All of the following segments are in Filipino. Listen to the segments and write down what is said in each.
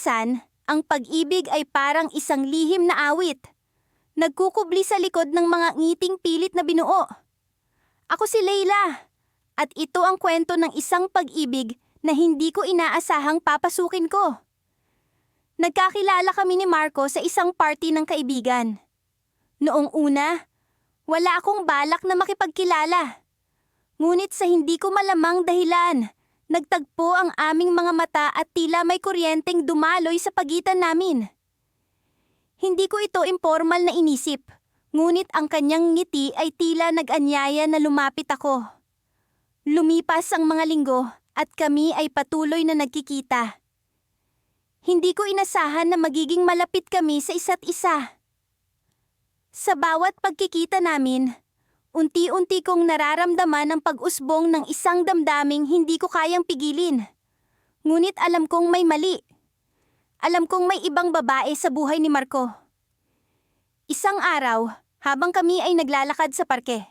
Minsan, ang pag-ibig ay parang isang lihim na awit. Nagkukubli sa likod ng mga ngiting pilit na binuo. Ako si Leila, at ito ang kwento ng isang pag-ibig na hindi ko inaasahang papasukin ko. Nagkakilala kami ni Marco sa isang party ng kaibigan. Noong una, wala akong balak na makipagkilala. Ngunit sa hindi ko malamang dahilan, nagtagpo ang aming mga mata at tila may kuryenteng dumaloy sa pagitan namin. Hindi ko ito impormal na inisip, ngunit ang kanyang ngiti ay tila nag-anyaya na lumapit ako. Lumipas ang mga linggo at kami ay patuloy na nagkikita. Hindi ko inasahan na magiging malapit kami sa isa't isa. Sa bawat pagkikita namin, unti-unti kong nararamdaman ang pag-usbong ng isang damdaming hindi ko kayang pigilin. Ngunit alam kong may mali. Alam kong may ibang babae sa buhay ni Marco. Isang araw, habang kami ay naglalakad sa parke,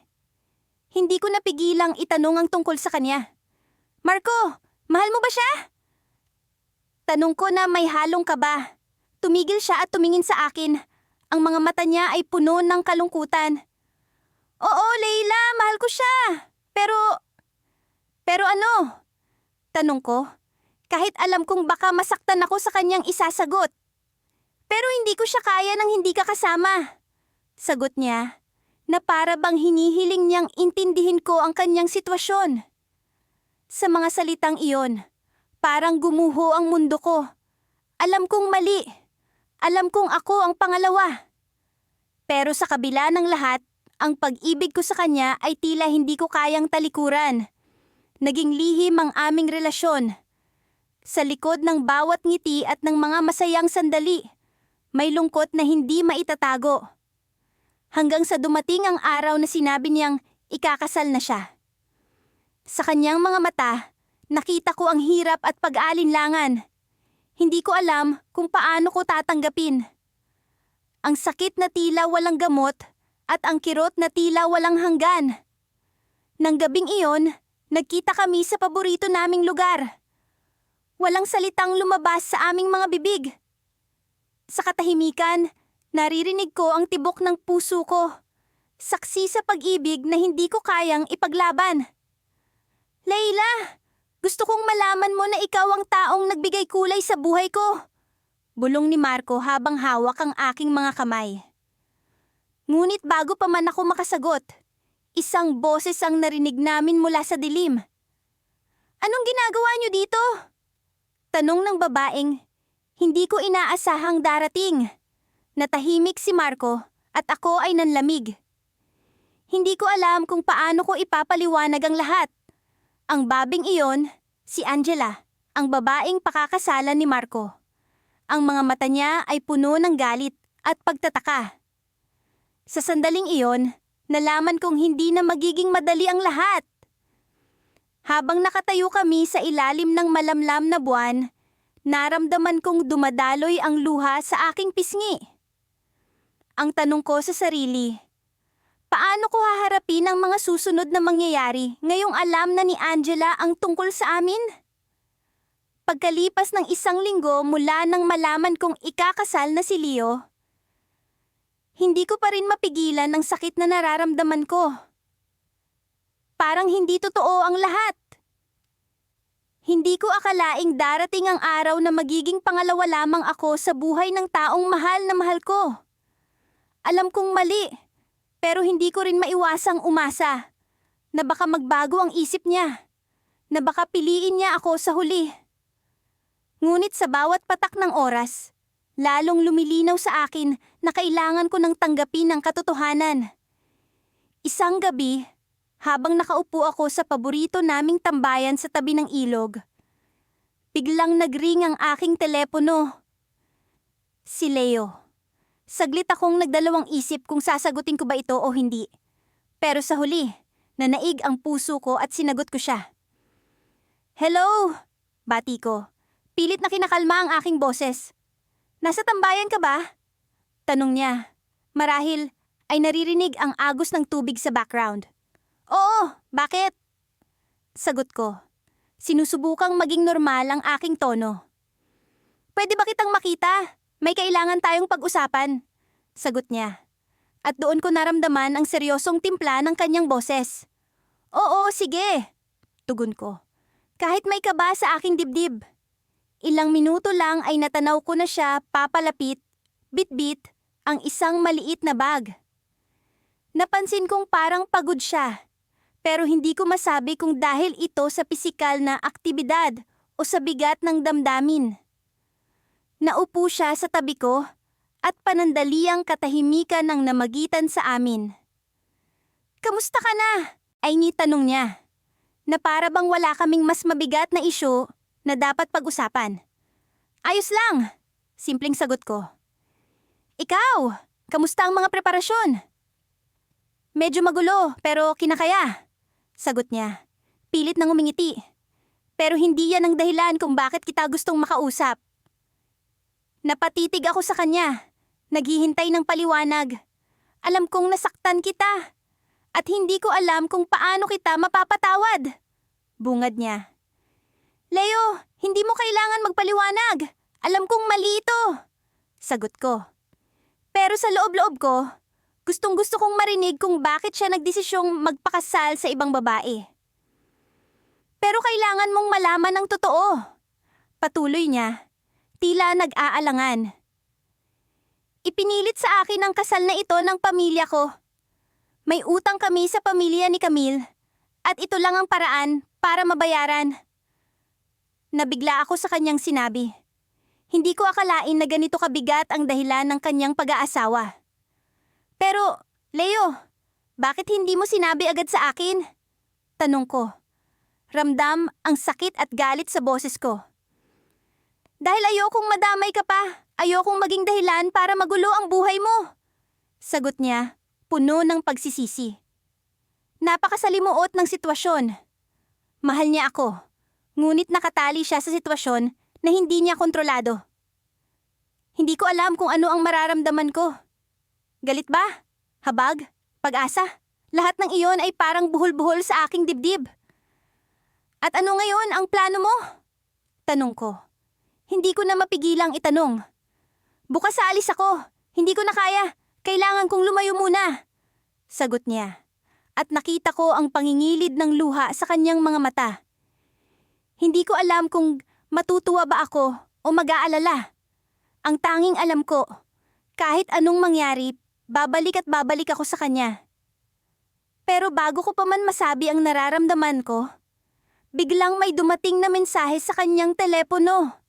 hindi ko napigilang itanong ang tungkol sa kanya. Marco, mahal mo ba siya? Tanong ko na may halong kaba. Tumigil siya at tumingin sa akin. Ang mga mata niya ay puno ng kalungkutan. Oo, Leila, mahal ko siya. Pero ano? Tanong ko, kahit alam kong baka masaktan ako sa kanyang isasagot. Pero hindi ko siya kaya nang hindi ka kasama. Sagot niya, na para bang hinihiling niyang intindihin ko ang kanyang sitwasyon. Sa mga salitang iyon, parang gumuho ang mundo ko. Alam kong mali. Alam kong ako ang pangalawa. Pero sa kabila ng lahat, ang pag-ibig ko sa kanya ay tila hindi ko kayang talikuran. Naging lihim ang aming relasyon. Sa likod ng bawat ngiti at ng mga masayang sandali, may lungkot na hindi maitatago. Hanggang sa dumating ang araw na sinabi niyang ikakasal na siya. Sa kanyang mga mata, nakita ko ang hirap at pag-aalinlangan. Hindi ko alam kung paano ko tatanggapin. Ang sakit na tila walang gamot at ang kirot na tila walang hanggan. Nang gabing iyon, nagkita kami sa paborito naming lugar. Walang salitang lumabas sa aming mga bibig. Sa katahimikan, naririnig ko ang tibok ng puso ko. Saksi sa pag-ibig na hindi ko kayang ipaglaban. Leila! Gusto kong malaman mo na ikaw ang taong nagbigay kulay sa buhay ko. Bulong ni Marco habang hawak ang aking mga kamay. Ngunit bago pa man ako makasagot, isang boses ang narinig namin mula sa dilim. Anong ginagawa niyo dito? Tanong ng babaeng, hindi ko inaasahang darating. Natahimik si Marco at ako ay nanlamig. Hindi ko alam kung paano ko ipapaliwanag ang lahat. Ang babing iyon, si Angela, ang babaeng pakakasalan ni Marco. Ang mga mata niya ay puno ng galit at pagtataka. Sa sandaling iyon, nalaman kong hindi na magiging madali ang lahat. Habang nakatayo kami sa ilalim ng malamlam na buwan, naramdaman kong dumadaloy ang luha sa aking pisngi. Ang tanong ko sa sarili, paano ko haharapin ang mga susunod na mangyayari ngayong alam na ni Angela ang tungkol sa amin? Pagkalipas ng isang linggo mula nang malaman kong ikakasal na si Leo, hindi ko pa rin mapigilan ang sakit na nararamdaman ko. Parang hindi totoo ang lahat. Hindi ko akalaing darating ang araw na magiging pangalawa lamang ako sa buhay ng taong mahal na mahal ko. Alam kong mali. Pero hindi ko rin maiwasang umasa na baka magbago ang isip niya, na baka piliin niya ako sa huli. Ngunit sa bawat patak ng oras, lalong lumilinaw sa akin na kailangan ko ng tanggapin ang katotohanan. Isang gabi, habang nakaupo ako sa paborito naming tambayan sa tabi ng ilog, biglang nagring ang aking telepono. Si Leo. Saglit akong nagdalawang isip kung sasagutin ko ba ito o hindi. Pero sa huli, nanaig ang puso ko at sinagot ko siya. Hello! Bati ko. Pilit na kinakalma ang aking boses. Nasa tambayan ka ba? Tanong niya. Marahil ay naririnig ang agos ng tubig sa background. Oo, bakit? Sagot ko. Sinusubukang maging normal ang aking tono. Pwede ba kitang makita? May kailangan tayong pag-usapan. Sagot niya. At doon ko naramdaman ang seryosong timpla ng kanyang boses. Oo, sige. Tugon ko. Kahit may kaba sa aking dibdib. Ilang minuto lang ay natanaw ko na siya papalapit, bit-bit, ang isang maliit na bag. Napansin kong parang pagod siya. Pero hindi ko masabi kung dahil ito sa pisikal na aktibidad o sa bigat ng damdamin. Naupo siya sa tabi ko at panandaliang katahimikan ng namagitan sa amin. Kamusta ka na? Ay tanong niya, na para bang wala kaming mas mabigat na isyu na dapat pag-usapan. Ayos lang, simpleng sagot ko. Ikaw, kamusta ang mga preparasyon? Medyo magulo pero kinakaya, sagot niya. Pilit nang umingiti. Pero hindi yan ang dahilan kung bakit kita gustong makausap. Napatitig ako sa kanya, naghihintay ng paliwanag. Alam kong nasaktan kita. At hindi ko alam kung paano kita mapapatawad. Bungad niya. Leo, hindi mo kailangan magpaliwanag. Alam kong mali ito. Sagot ko. Pero sa loob-loob ko, gustong-gusto kong marinig kung bakit siya nagdesisyong magpakasal sa ibang babae. Pero kailangan mong malaman ang totoo. Patuloy niya. Tila nag-aalangan. Ipinilit sa akin ang kasal na ito ng pamilya ko. May utang kami sa pamilya ni Camille at ito lang ang paraan para mabayaran. Nabigla ako sa kanyang sinabi. Hindi ko akalain na ganito kabigat ang dahilan ng kanyang pag-aasawa. Pero, Leo, bakit hindi mo sinabi agad sa akin? Tanong ko. Ramdam ang sakit at galit sa boses ko. Dahil ayokong madamay ka pa, ayokong maging dahilan para magulo ang buhay mo. Sagot niya, puno ng pagsisisi. Napakasalimuot ng sitwasyon. Mahal niya ako, ngunit nakatali siya sa sitwasyon na hindi niya kontrolado. Hindi ko alam kung ano ang mararamdaman ko. Galit ba? Habag? Pag-asa? Lahat ng iyon ay parang buhol-buhol sa aking dibdib. At ano ngayon ang plano mo? Tanong ko. Hindi ko na mapigilang itanong. Bukas sa alis ako. Hindi ko na kaya. Kailangan kong lumayo muna. Sagot niya. At nakita ko ang pangingilid ng luha sa kanyang mga mata. Hindi ko alam kung matutuwa ba ako o mag-aalala. Ang tanging alam ko, kahit anong mangyari, babalik at babalik ako sa kanya. Pero bago ko pa man masabi ang nararamdaman ko, biglang may dumating na mensahe sa kanyang telepono.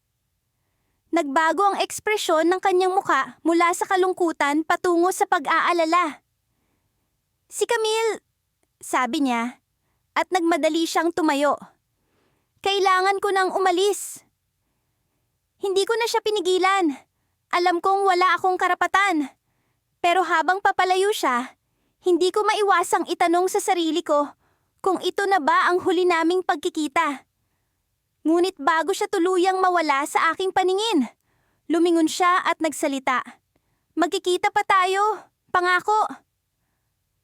Nagbago ang ekspresyon ng kanyang muka mula sa kalungkutan patungo sa pag-aalala. Si Camille, sabi niya, at nagmadali siyang tumayo. Kailangan ko nang umalis. Hindi ko na siya pinigilan. Alam kong wala akong karapatan. Pero habang papalayo siya, hindi ko maiwasang itanong sa sarili ko kung ito na ba ang huli naming pagkikita. Ngunit bago siya tuluyang mawala sa aking paningin, lumingon siya at nagsalita. Magkikita pa tayo, pangako.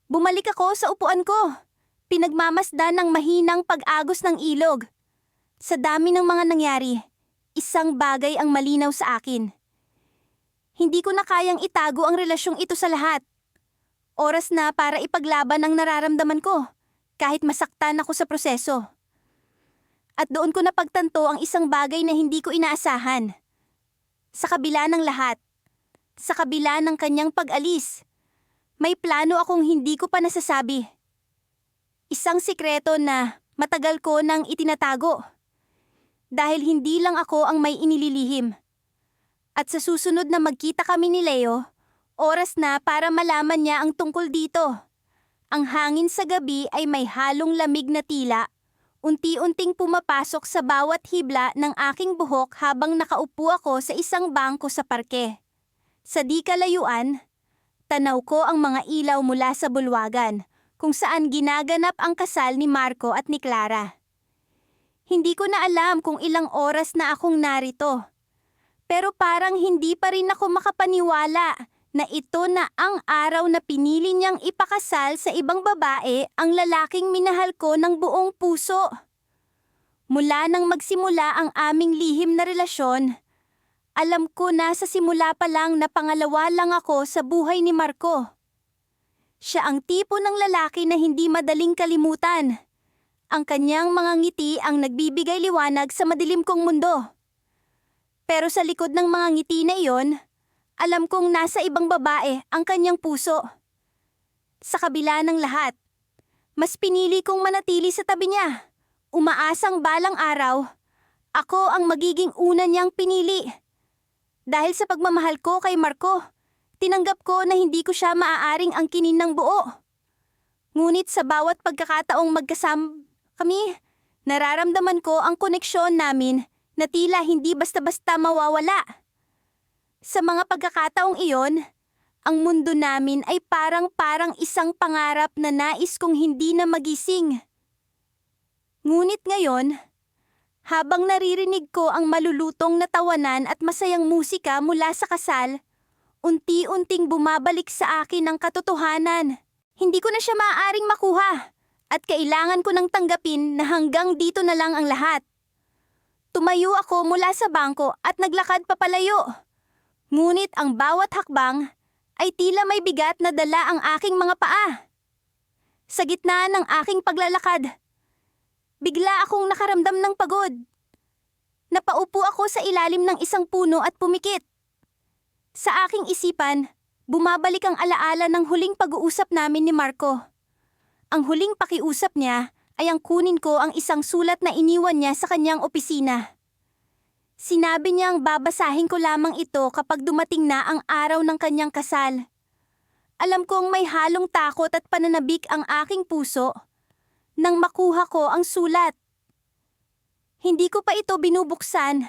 Bumalik ako sa upuan ko, pinagmamasdan ng mahinang pag-agos ng ilog. Sa dami ng mga nangyari, isang bagay ang malinaw sa akin. Hindi ko na kayang itago ang relasyong ito sa lahat. Oras na para ipaglaban ang nararamdaman ko, kahit masaktan ako sa proseso. At doon ko napagtanto ang isang bagay na hindi ko inaasahan. Sa kabila ng lahat, sa kabila ng kanyang pag-alis, may plano akong hindi ko pa nasasabi. Isang sikreto na matagal ko nang itinatago. Dahil hindi lang ako ang may inililihim. At sa susunod na magkita kami ni Leo, oras na para malaman niya ang tungkol dito. Ang hangin sa gabi ay may halong lamig na tila. Unti-unting pumapasok sa bawat hibla ng aking buhok habang nakaupo ako sa isang bangko sa parke. Sa di kalayuan, tanaw ko ang mga ilaw mula sa bulwagan kung saan ginaganap ang kasal ni Marco at ni Clara. Hindi ko na alam kung ilang oras na akong narito. Pero parang hindi pa rin ako makapaniwala na ito na ang araw na pinili niyang ipakasal sa ibang babae ang lalaking minahal ko ng buong puso. Mula nang magsimula ang aming lihim na relasyon, Alam ko na sa simula pa lang na pangalawa lang ako sa buhay ni Marco. Siya ang tipo ng lalaki na hindi madaling kalimutan. Ang kanyang mga ngiti ang nagbibigay liwanag sa madilim kong mundo. Pero sa likod ng mga ngiti na iyon, alam kong nasa ibang babae ang kanyang puso. Sa kabila ng lahat, mas pinili kong manatili sa tabi niya. Umaasang balang araw, ako ang magiging una niyang pinili. Dahil sa pagmamahal ko kay Marco, tinanggap ko na hindi ko siya maaaring angkinin ng buo. Ngunit sa bawat pagkakataong magkasama kami, nararamdaman ko ang koneksyon namin na tila hindi basta-basta mawawala. Sa mga pagkakataong iyon, ang mundo namin ay parang isang pangarap na nais kong hindi na magising. Ngunit ngayon, habang naririnig ko ang malulutong na tawanan at masayang musika mula sa kasal, unti-unting bumabalik sa akin ang katotohanan. Hindi ko na siya maaaring makuha at kailangan ko nang tanggapin na hanggang dito na lang ang lahat. Tumayo ako mula sa bangko at naglakad papalayo. Ngunit ang bawat hakbang ay tila may bigat na dala ang aking mga paa. Sa gitna ng aking paglalakad, bigla akong nakaramdam ng pagod. Napaupo ako sa ilalim ng isang puno at pumikit. Sa aking isipan, bumabalik ang alaala ng huling pag-uusap namin ni Marco. Ang huling pakiusap niya ay ang kunin ko ang isang sulat na iniwan niya sa kanyang opisina. Sinabi niyang babasahin ko lamang ito kapag dumating na ang araw ng kanyang kasal. Alam kong may halong takot at pananabik ang aking puso nang makuha ko ang sulat. Hindi ko pa ito binubuksan,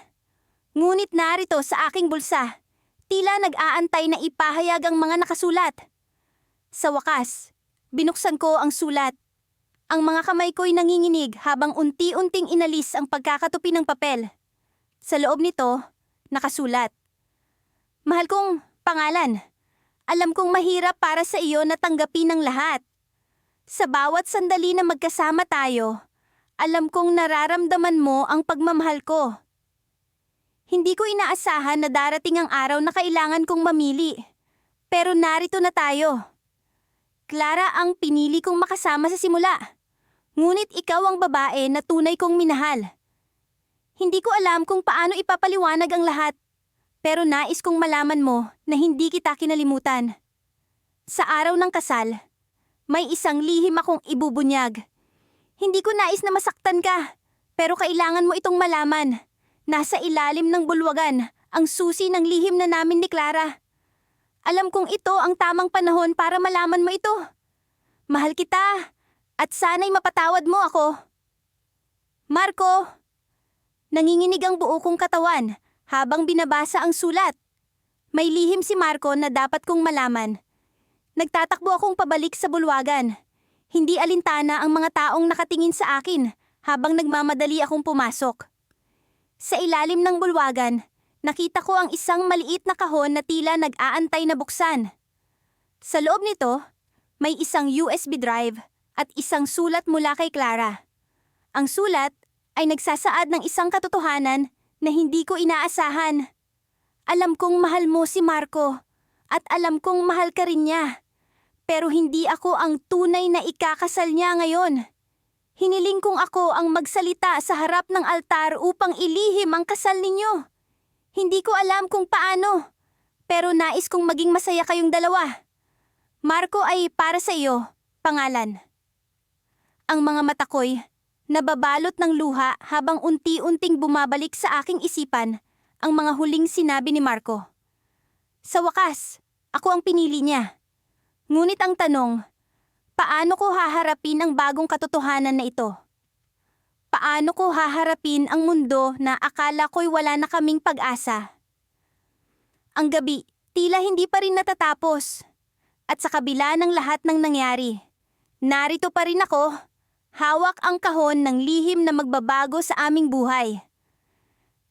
ngunit narito sa aking bulsa, tila nag-aantay na ipahayag ang mga nakasulat. Sa wakas, binuksan ko ang sulat. Ang mga kamay ko'y nanginginig habang unti-unting inalis ang pagkakatupi ng papel. Sa loob nito, nakasulat. Mahal kong pangalan, alam kong mahirap para sa iyo na tanggapin ang lahat. Sa bawat sandali na magkasama tayo, alam kong nararamdaman mo ang pagmamahal ko. Hindi ko inaasahan na darating ang araw na kailangan kong mamili. Pero narito na tayo. Clara ang pinili kong makasama sa simula. Ngunit ikaw ang babae na tunay kong minahal. Hindi ko alam kung paano ipapaliwanag ang lahat. Pero nais kong malaman mo na hindi kita kinalimutan. Sa araw ng kasal, may isang lihim akong ibubunyag. Hindi ko nais na masaktan ka, pero kailangan mo itong malaman. Nasa ilalim ng bulwagan ang susi ng lihim na namin ni Clara. Alam kong ito ang tamang panahon para malaman mo ito. Mahal kita at sana'y mapatawad mo ako. Marco! Nanginginig ang buo kong katawan habang binabasa ang sulat. May lihim si Marco na dapat kong malaman. Nagtatakbo akong pabalik sa bulwagan. Hindi alintana ang mga taong nakatingin sa akin habang nagmamadali akong pumasok. Sa ilalim ng bulwagan, nakita ko ang isang maliit na kahon na tila nag-aantay na buksan. Sa loob nito, may isang USB drive at isang sulat mula kay Clara. Ang sulat ay nagsasaad ng isang katotohanan na hindi ko inaasahan. Alam kong mahal mo si Marco at alam kong mahal ka rin niya. Pero hindi ako ang tunay na ikakasal niya ngayon. Hiniling kong ako ang magsalita sa harap ng altar upang ilihim ang kasal ninyo. Hindi ko alam kung paano, pero nais kong maging masaya kayong dalawa. Marco ay para sa iyo, pangalan. Ang mga mata ko'y nababalot ng luha habang unti-unting bumabalik sa aking isipan ang mga huling sinabi ni Marco. Sa wakas, ako ang pinili niya. Ngunit ang tanong, paano ko haharapin ang bagong katotohanan na ito? Paano ko haharapin ang mundo na akala ko'y wala na kaming pag-asa? Ang gabi, tila hindi pa rin natatapos. At sa kabila ng lahat ng nangyari, narito pa rin ako, hawak ang kahon ng lihim na magbabago sa aming buhay.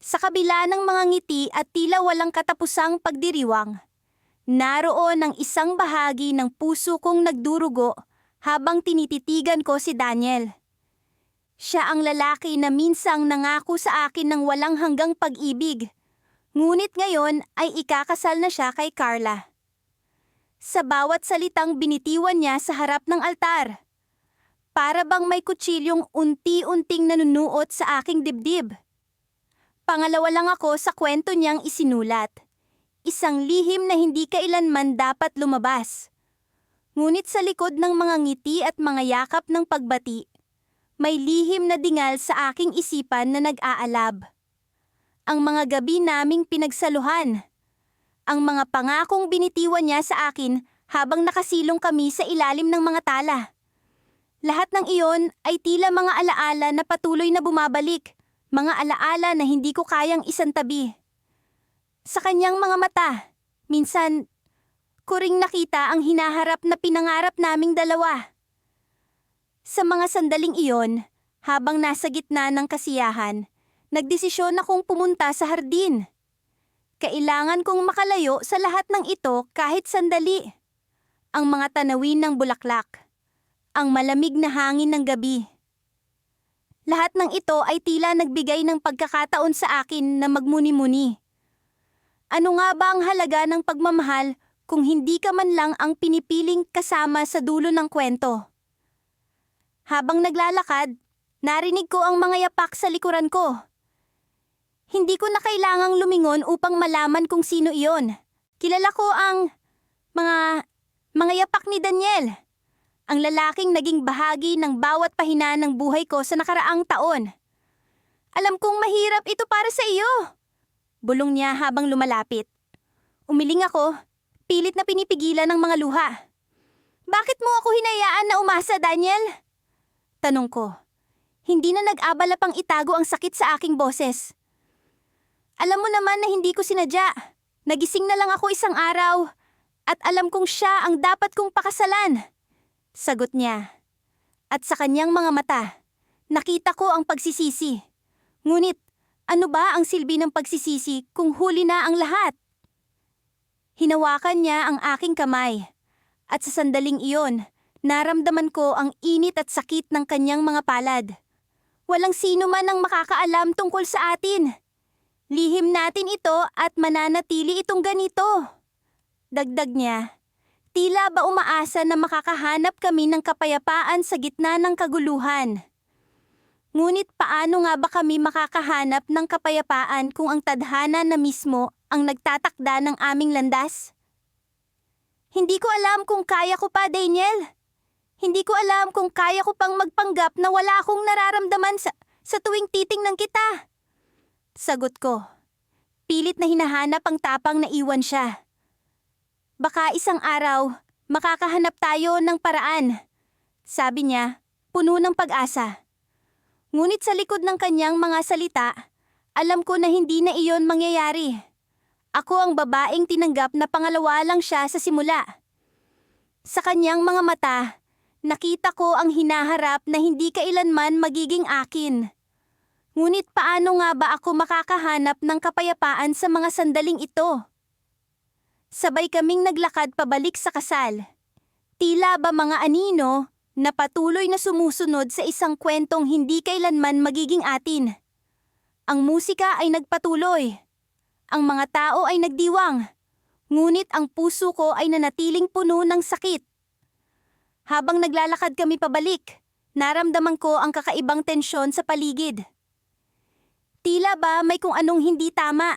Sa kabila ng mga ngiti at tila walang katapusang pagdiriwang, naroon ang isang bahagi ng puso kong nagdurugo habang tinititigan ko si Daniel. Siya ang lalaki na minsang nangako sa akin ng walang hanggang pag-ibig. Ngunit ngayon ay ikakasal na siya kay Carla. Sa bawat salitang binitiwan niya sa harap ng altar, para bang may kutsilyong unti-unting nanunuot sa aking dibdib. Pangalawa lang ako sa kwento niyang isinulat. Isang lihim na hindi kailanman dapat lumabas. Ngunit sa likod ng mga ngiti at mga yakap ng pagbati, may lihim na dingal sa aking isipan na nag-aalab. Ang mga gabi naming pinagsaluhan. Ang mga pangakong binitiwan niya sa akin habang nakasilong kami sa ilalim ng mga tala. Lahat ng iyon ay tila mga alaala na patuloy na bumabalik, mga alaala na hindi ko kayang isantabi. Sa kanyang mga mata, minsan ko ring nakita ang hinaharap na pinangarap naming dalawa. Sa mga sandaling iyon, habang nasa gitna ng kasiyahan, nagdesisyon akong pumunta sa hardin. Kailangan kong makalayo sa lahat ng ito kahit sandali. Ang mga tanawin ng bulaklak, ang malamig na hangin ng gabi. Lahat ng ito ay tila nagbigay ng pagkakataon sa akin na magmuni-muni. Ano nga ba ang halaga ng pagmamahal kung hindi ka man lang ang pinipiling kasama sa dulo ng kwento? Habang naglalakad, narinig ko ang mga yapak sa likuran ko. Hindi ko na kailangang lumingon upang malaman kung sino iyon. Kilala ko ang mga yapak ni Daniel. Ang lalaking naging bahagi ng bawat pahina ng buhay ko sa nakaraang taon. Alam kong mahirap ito para sa iyo. Bulong niya habang lumalapit. Umiling ako, pilit na pinipigilan ng mga luha. Bakit mo ako hinayaan na umasa, Daniel? Tanong ko. Hindi na nag-abala pang itago ang sakit sa aking boses. Alam mo naman na hindi ko sinadya. Nagising na lang ako isang araw at alam kong siya ang dapat kong pakasalan. Sagot niya. At sa kanyang mga mata, nakita ko ang pagsisisi. Ngunit, ano ba ang silbi ng pagsisisi kung huli na ang lahat? Hinawakan niya ang aking kamay. At sa sandaling iyon, naramdaman ko ang init at sakit ng kanyang mga palad. Walang sino man ang makakaalam tungkol sa atin. Lihim natin ito at mananatili itong ganito. Dagdag niya, tila ba umaasa na makakahanap kami ng kapayapaan sa gitna ng kaguluhan. Ngunit paano nga ba kami makakahanap ng kapayapaan kung ang tadhana na mismo ang nagtatakda ng aming landas? Hindi ko alam kung kaya ko pa, Daniel. Hindi ko alam kung kaya ko pang magpanggap na wala akong nararamdaman sa tuwing titingnan kita. Sagot ko. Pilit na hinahanap ang tapang na iwan siya. Baka isang araw, makakahanap tayo ng paraan. Sabi niya, puno ng pag-asa. Ngunit sa likod ng kanyang mga salita, alam ko na hindi na iyon mangyayari. Ako ang babaeng tinanggap na pangalawa lang siya sa simula. Sa kanyang mga mata, nakita ko ang hinaharap na hindi kailanman magiging akin. Ngunit paano nga ba ako makakahanap ng kapayapaan sa mga sandaling ito? Sabay kaming naglakad pabalik sa kasal. Tila ba mga anino na patuloy na sumusunod sa isang kwentong hindi kailanman magiging atin. Ang musika ay nagpatuloy. Ang mga tao ay nagdiwang. Ngunit ang puso ko ay nanatiling puno ng sakit. Habang naglalakad kami pabalik, naramdaman ko ang kakaibang tensyon sa paligid. Tila ba may kung anong hindi tama.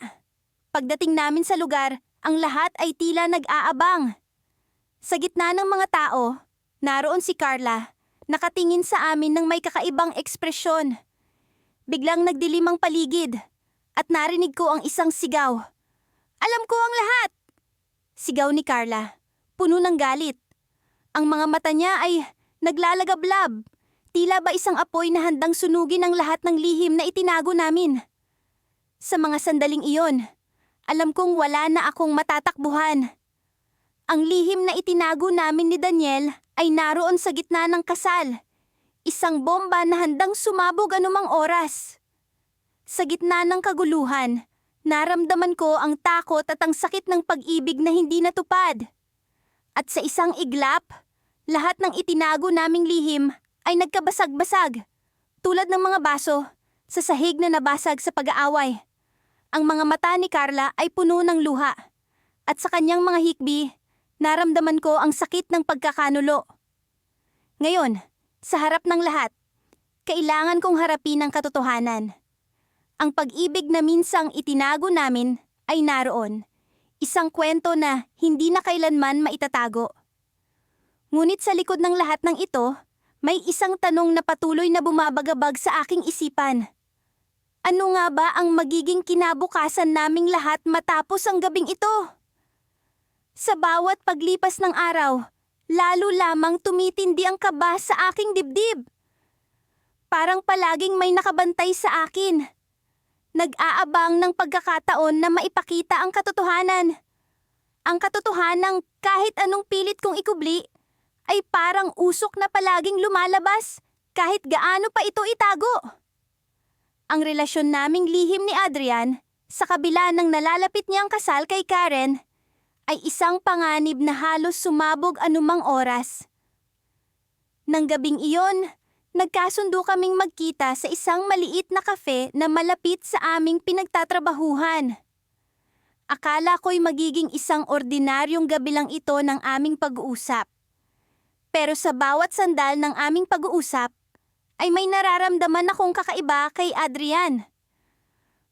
Pagdating namin sa lugar, ang lahat ay tila nag-aabang. Sa gitna ng mga tao, naroon si Carla, nakatingin sa amin ng may kakaibang ekspresyon. Biglang nagdilim ang paligid, at narinig ko ang isang sigaw. Alam ko ang lahat! Sigaw ni Carla, puno ng galit. Ang mga mata niya ay naglalagablab. Tila ba isang apoy na handang sunugin ang lahat ng lihim na itinago namin. Sa mga sandaling iyon, alam kong wala na akong matatakbuhan. Ang lihim na itinago namin ni Daniel ay naroon sa gitna ng kasal. Isang bomba na handang sumabog anumang oras. Sa gitna ng kaguluhan, naramdaman ko ang takot at ang sakit ng pag-ibig na hindi natupad. At sa isang iglap, lahat ng itinago naming lihim ay nagkabasag-basag, tulad ng mga baso sa sahig na nabasag sa pag-aaway. Ang mga mata ni Carla ay puno ng luha. At sa kanyang mga hikbi, naramdaman ko ang sakit ng pagkakanulo. Ngayon, sa harap ng lahat, kailangan kong harapin ang katotohanan. Ang pag-ibig na minsang itinago namin ay naroon. Isang kwento na hindi na kailanman maitatago. Ngunit sa likod ng lahat ng ito, may isang tanong na patuloy na bumabagabag sa aking isipan. Ano nga ba ang magiging kinabukasan naming lahat matapos ang gabing ito? Sa bawat paglipas ng araw, lalo lamang tumitindi ang kaba sa aking dibdib. Parang palaging may nakabantay sa akin. Nag-aabang ng pagkakataon na maipakita ang katotohanan. Ang katotohanang kahit anong pilit kong ikubli, ay parang usok na palaging lumalabas kahit gaano pa ito itago. Ang relasyon naming lihim ni Adrian, sa kabila ng nalalapit niyang kasal kay Karen, ay isang panganib na halos sumabog anumang oras. Nang gabing iyon, nagkasundo kaming magkita sa isang maliit na kafe na malapit sa aming pinagtatrabahuhan. Akala ko'y magiging isang ordinaryong gabi lang ito ng aming pag-uusap. Pero sa bawat sandal ng aming pag-uusap, ay may nararamdaman akong kakaiba kay Adrian.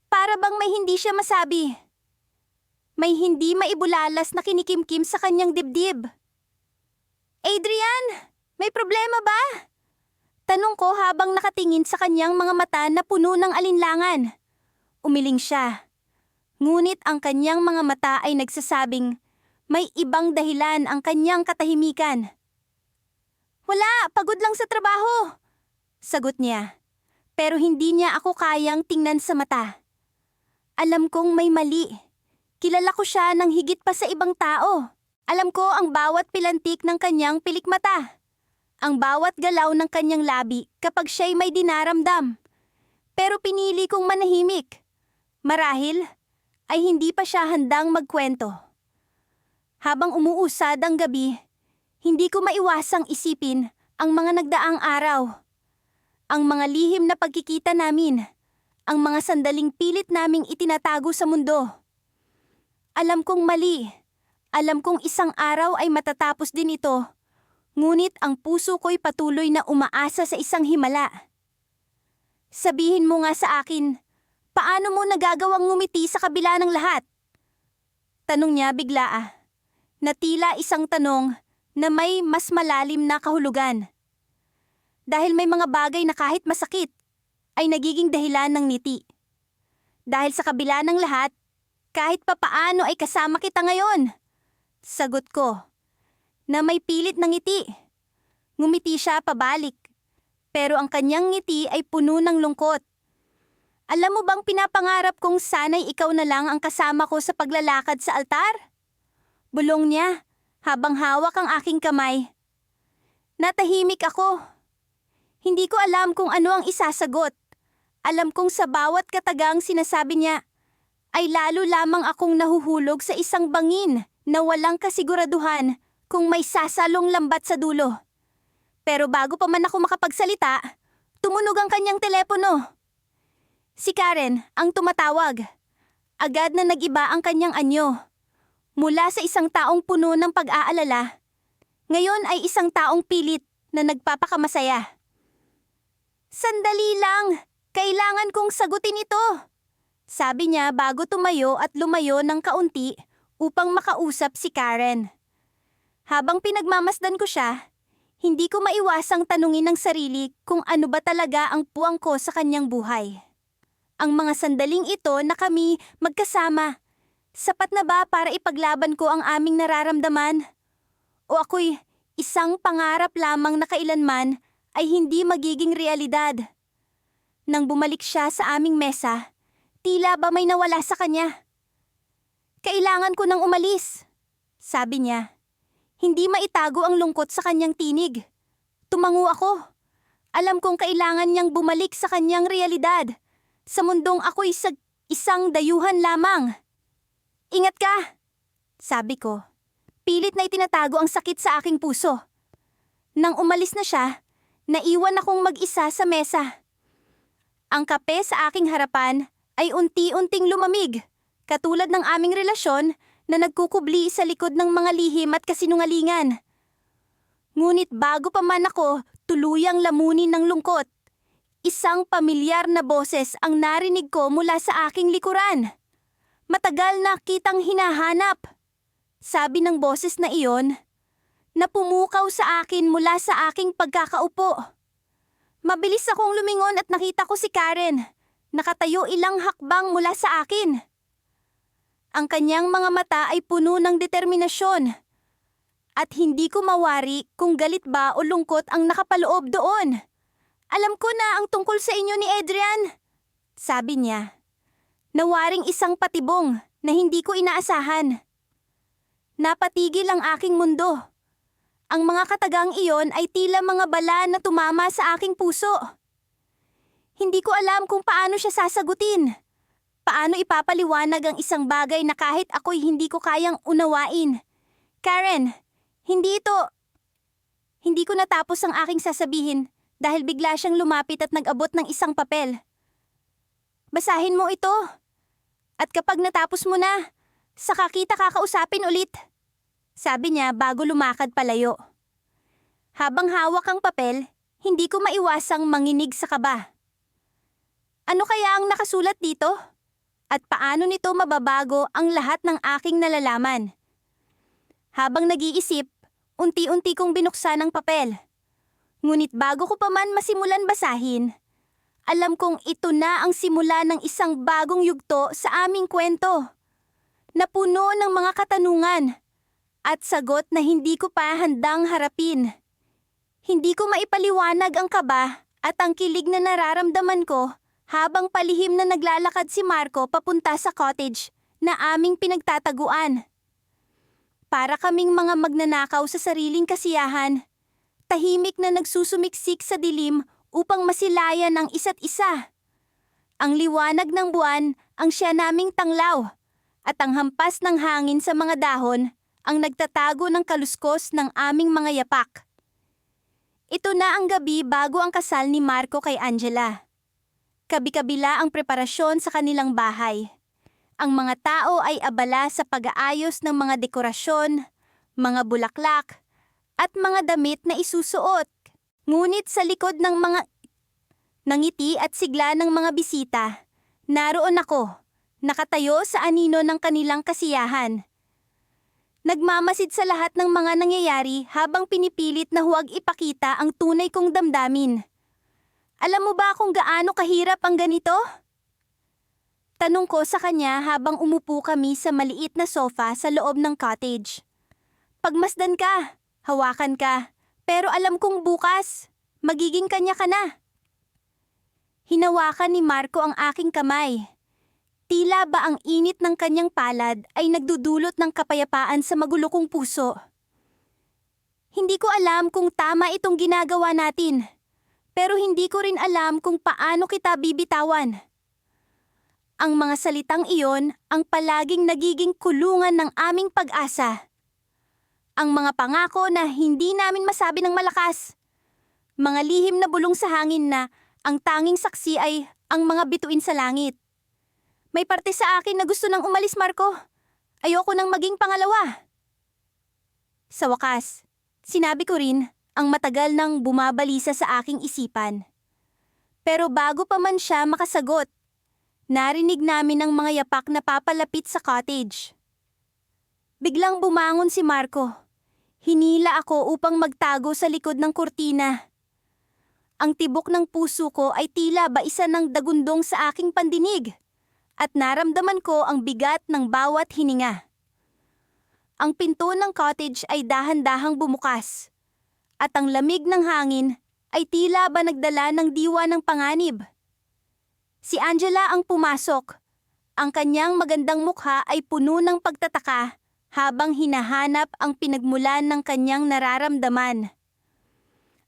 Para bang may hindi siya masabi. May hindi maibulalas na kinikimkim sa kanyang dibdib. Adrian, may problema ba? Tanong ko habang nakatingin sa kanyang mga mata na puno ng alinlangan. Umiling siya. Ngunit ang kanyang mga mata ay nagsasabing may ibang dahilan ang kanyang katahimikan. Wala, pagod lang sa trabaho. Sagot niya. Pero hindi niya ako kayang tingnan sa mata. Alam kong may mali. Kilala ko siya ng higit pa sa ibang tao. Alam ko ang bawat pilantik ng kanyang pilikmata. Ang bawat galaw ng kanyang labi kapag siya'y may dinaramdam. Pero pinili kong manahimik. Marahil ay hindi pa siya handang magkwento. Habang umuusad ang gabi, hindi ko maiwasang isipin ang mga nagdaang araw. Ang mga lihim na pagkikita namin, ang mga sandaling pilit naming itinatago sa mundo. Alam kong mali, alam kong isang araw ay matatapos din ito, ngunit ang puso ko'y patuloy na umaasa sa isang himala. Sabihin mo nga sa akin, paano mo nagagawang ngumiti sa kabila ng lahat? Tanong niya bigla na tila isang tanong na may mas malalim na kahulugan. Dahil may mga bagay na kahit masakit, ay nagiging dahilan ng ngiti. Dahil sa kabila ng lahat, kahit papaano ay kasama kita ngayon. Sagot ko, na may pilit na ngiti. Ngumiti siya pabalik, pero ang kanyang ngiti ay puno ng lungkot. Alam mo bang pinapangarap kong sana'y ikaw na lang ang kasama ko sa paglalakad sa altar? Bulong niya, habang hawak ang aking kamay. Natahimik ako. Hindi ko alam kung ano ang isasagot. Alam kong sa bawat katagang sinasabi niya, ay lalo lamang akong nahuhulog sa isang bangin na walang kasiguraduhan kung may sasalong lambat sa dulo. Pero bago pa man ako makapagsalita, tumunog ang kanyang telepono. Si Karen ang tumatawag. Agad na nag-iba ang kanyang anyo. Mula sa isang taong puno ng pag-aalala, ngayon ay isang taong pilit na nagpapakamasaya. Sandali lang, kailangan kong sagutin ito. Sabi niya bago tumayo at lumayo ng kaunti upang makausap si Karen. Habang pinagmamasdan ko siya, hindi ko maiwasang tanungin ng sarili kung ano ba talaga ang puwang ko sa kanyang buhay. Ang mga sandaling ito na kami magkasama, sapat na ba para ipaglaban ko ang aming nararamdaman? O ako'y isang pangarap lamang na kailanman ay hindi magiging realidad? Nang bumalik siya sa aming mesa, tila ba may nawala sa kanya. Kailangan ko nang umalis, sabi niya. Hindi maitago ang lungkot sa kanyang tinig. Tumango ako. Alam kong kailangan niyang bumalik sa kanyang realidad. Sa mundong ako'y isang dayuhan lamang. Ingat ka, sabi ko. Pilit na itinatago ang sakit sa aking puso. Nang umalis na siya, naiwan akong mag-isa sa mesa. Ang kape sa aking harapan ay unti-unting lumamig, katulad ng aming relasyon na nagkukubli sa likod ng mga lihim at kasinungalingan. Ngunit bago pa man ako tuluyang lamunin ng lungkot, isang pamilyar na boses ang narinig ko mula sa aking likuran. Matagal na kitang hinahanap. Sabi ng boses na iyon, na pumukaw sa akin mula sa aking pagkakaupo. Mabilis akong lumingon at nakita ko si Karen, nakatayo ilang hakbang mula sa akin. Ang kanyang mga mata ay puno ng determinasyon. At hindi ko mawari kung galit ba o lungkot ang nakapaloob doon. Alam ko na ang tungkol sa inyo ni Adrian, sabi niya. Nawaring isang patibong na hindi ko inaasahan. Napatigil ang aking mundo. Ang mga katagang iyon ay tila mga bala na tumama sa aking puso. Hindi ko alam kung paano siya sasagutin. Paano ipapaliwanag ang isang bagay na kahit ako'y hindi ko kayang unawain. Karen, hindi ko natapos ang aking sasabihin dahil bigla siyang lumapit at nag-abot ng isang papel. Basahin mo ito. At kapag natapos mo na, saka kita kakausapin ulit. Sabi niya bago lumakad palayo. Habang hawak ang papel, hindi ko maiwasang manginig sa kaba. Ano kaya ang nakasulat dito? At paano nito mababago ang lahat ng aking nalalaman? Habang nag-iisip, unti-unti kong binuksan ang papel. Ngunit bago ko pa man masimulan basahin, alam kong ito na ang simula ng isang bagong yugto sa aming kwento. Napuno ng mga katanungan at sagot na hindi ko pa handang harapin. Hindi ko maipaliwanag ang kaba at ang kilig na nararamdaman ko habang palihim na naglalakad si Marco papunta sa cottage na aming pinagtataguan. Para kaming mga magnanakaw sa sariling kasiyahan, tahimik na nagsusumiksik sa dilim upang masilayan ang isa't isa. Ang liwanag ng buwan ang siya naming tanglaw at ang hampas ng hangin sa mga dahon ang nagtatago ng kaluskos ng aming mga yapak. Ito na ang gabi bago ang kasal ni Marco kay Angela. Kabi-kabila ang preparasyon sa kanilang bahay. Ang mga tao ay abala sa pag-aayos ng mga dekorasyon, mga bulaklak, at mga damit na isusuot. Ngunit sa likod ng mga ngiti at sigla ng mga bisita, naroon ako, nakatayo sa anino ng kanilang kasiyahan. Nagmamasid sa lahat ng mga nangyayari habang pinipilit na huwag ipakita ang tunay kong damdamin. Alam mo ba kung gaano kahirap ang ganito? Tanong ko sa kanya habang umupo kami sa maliit na sofa sa loob ng cottage. Pagmasdan ka, hawakan ka. Pero alam kong bukas, magiging kanya ka na. Hinawakan ni Marco ang aking kamay. Tila ba ang init ng kanyang palad ay nagdudulot ng kapayapaan sa magulo kong puso. Hindi ko alam kung tama itong ginagawa natin, pero hindi ko rin alam kung paano kita bibitawan. Ang mga salitang iyon ang palaging nagiging kulungan ng aming pag-asa. Ang mga pangako na hindi namin masabi ng malakas. Mga lihim na bulong sa hangin na ang tanging saksi ay ang mga bituin sa langit. May parte sa akin na gusto nang umalis, Marco. Ayoko nang maging pangalawa. Sa wakas, sinabi ko rin ang matagal nang bumabalisa sa aking isipan. Pero bago pa man siya makasagot, narinig namin ang mga yapak na papalapit sa cottage. Biglang bumangon si Marco. Hinila ako upang magtago sa likod ng kurtina. Ang tibok ng puso ko ay tila ba isa ng dagundong sa aking pandinig at naramdaman ko ang bigat ng bawat hininga. Ang pinto ng cottage ay dahan-dahang bumukas at ang lamig ng hangin ay tila ba nagdala ng diwa ng panganib. Si Angela ang pumasok. Ang kanyang magandang mukha ay puno ng pagtataka habang hinahanap ang pinagmulan ng kanyang nararamdaman.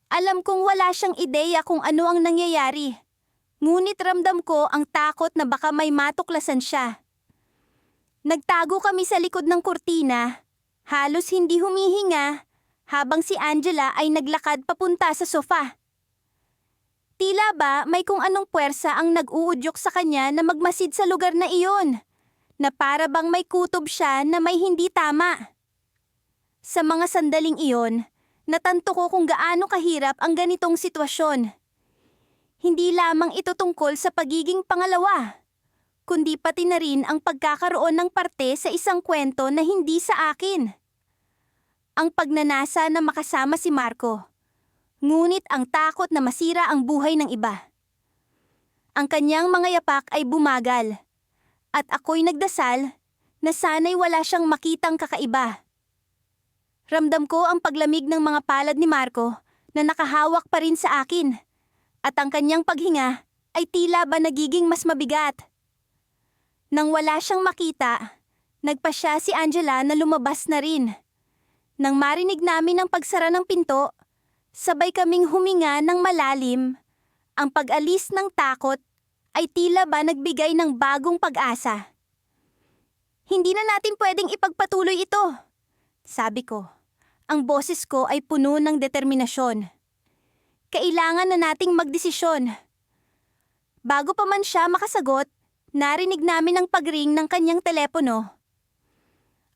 Alam kong wala siyang ideya kung ano ang nangyayari, ngunit ramdam ko ang takot na baka may matuklasan siya. Nagtago kami sa likod ng kurtina, halos hindi humihinga, habang si Angela ay naglakad papunta sa sofa. Tila ba may kung anong puwersa ang nag-uudyok sa kanya na magmasid sa lugar na iyon, na para bang may kutob siya na may hindi tama. Sa mga sandaling iyon, natanto ko kung gaano kahirap ang ganitong sitwasyon. Hindi lamang ito tungkol sa pagiging pangalawa, kundi pati na rin ang pagkakaroon ng parte sa isang kwento na hindi sa akin. Ang pagnanasa na makasama si Marco, ngunit ang takot na masira ang buhay ng iba. Ang kanyang mga yapak ay bumagal, at ako'y nagdasal na sana'y wala siyang makitang kakaiba. Ramdam ko ang paglamig ng mga palad ni Marco na nakahawak pa rin sa akin, at ang kanyang paghinga ay tila ba nagiging mas mabigat. Nang wala siyang makita, nagpasya si Angela na lumabas na rin. Nang marinig namin ang pagsara ng pinto, sabay kaming huminga ng malalim. Ang pag-alis ng takot ay tila ba nagbigay ng bagong pag-asa. Hindi na natin pwedeng ipagpatuloy ito, sabi ko. Ang boses ko ay puno ng determinasyon. Kailangan na nating magdesisyon. Bago pa man siya makasagot, narinig namin ang pagring ng kanyang telepono.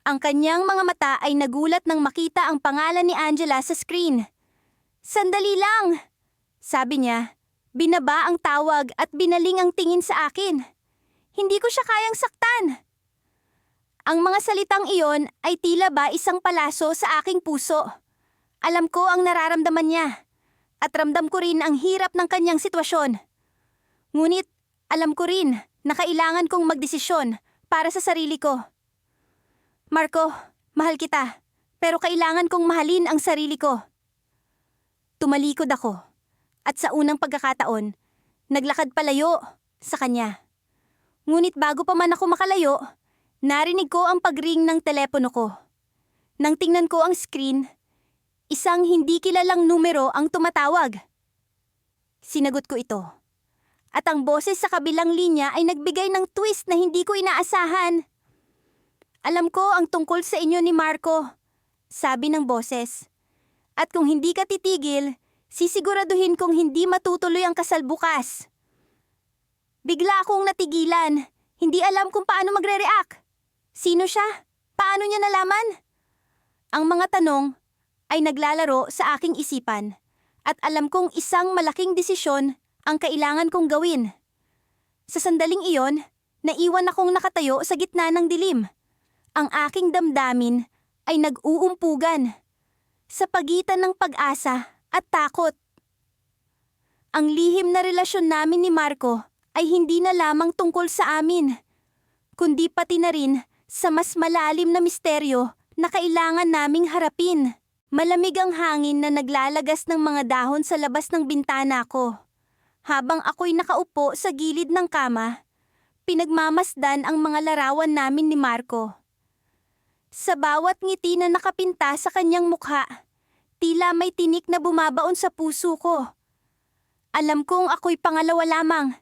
Ang kanyang mga mata ay nagulat nang makita ang pangalan ni Angela sa screen. "Sandali lang," sabi niya. Binaba ang tawag at binaling ang tingin sa akin. Hindi ko siya kayang saktan. Ang mga salitang iyon ay tila ba isang palaso sa aking puso. Alam ko ang nararamdaman niya, at ramdam ko rin ang hirap ng kanyang sitwasyon. Ngunit alam ko rin na kailangan kong magdesisyon para sa sarili ko. "Marco, mahal kita, pero kailangan kong mahalin ang sarili ko." Tumalikod ako, at sa unang pagkakataon, naglakad palayo sa kanya. Ngunit bago pa man ako makalayo, narinig ko ang pagring ng telepono ko. Nang tingnan ko ang screen, isang hindi kilalang numero ang tumatawag. Sinagot ko ito, at ang boses sa kabilang linya ay nagbigay ng twist na hindi ko inaasahan. "Alam ko ang tungkol sa inyo ni Marco," sabi ng boses. "At kung hindi ka titigil, sisiguraduhin kong hindi matutuloy ang kasal bukas." Bigla akong natigilan. Hindi alam kung paano magre-react. Sino siya? Paano niya nalaman? Ang mga tanong ay naglalaro sa aking isipan, at alam kong isang malaking desisyon ang kailangan kong gawin. Sa sandaling iyon, naiwan akong nakatayo sa gitna ng dilim. Ang aking damdamin ay nag-uumpugan sa pagitan ng pag-asa at takot. Ang lihim na relasyon namin ni Marco ay hindi na lamang tungkol sa amin, kundi pati na rin sa mas malalim na misteryo na kailangan naming harapin. Malamig ang hangin na naglalagas ng mga dahon sa labas ng bintana ko. Habang ako'y nakaupo sa gilid ng kama, pinagmamasdan ang mga larawan namin ni Marco. Sa bawat ngiti na nakapinta sa kanyang mukha, tila may tinik na bumabaon sa puso ko. Alam kong ako'y pangalawa lamang,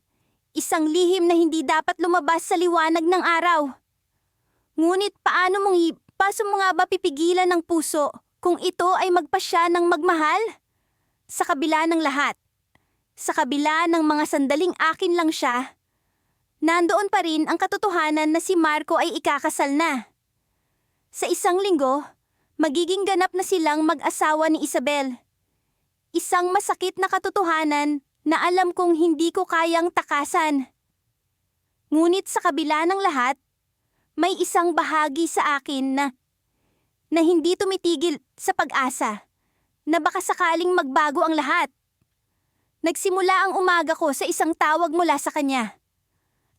isang lihim na hindi dapat lumabas sa liwanag ng araw. Ngunit paano mo nga ba pipigilan ng puso kung ito ay magpasya ng magmahal? Sa kabila ng lahat, sa kabila ng mga sandaling akin lang siya, nandoon pa rin ang katotohanan na si Marco ay ikakasal na. Sa isang linggo, magiging ganap na silang mag-asawa ni Isabel. Isang masakit na katotohanan na alam kong hindi ko kayang takasan. Ngunit sa kabila ng lahat, may isang bahagi sa akin na hindi tumitigil sa pag-asa, na baka sakaling magbago ang lahat. Nagsimula ang umaga ko sa isang tawag mula sa kanya.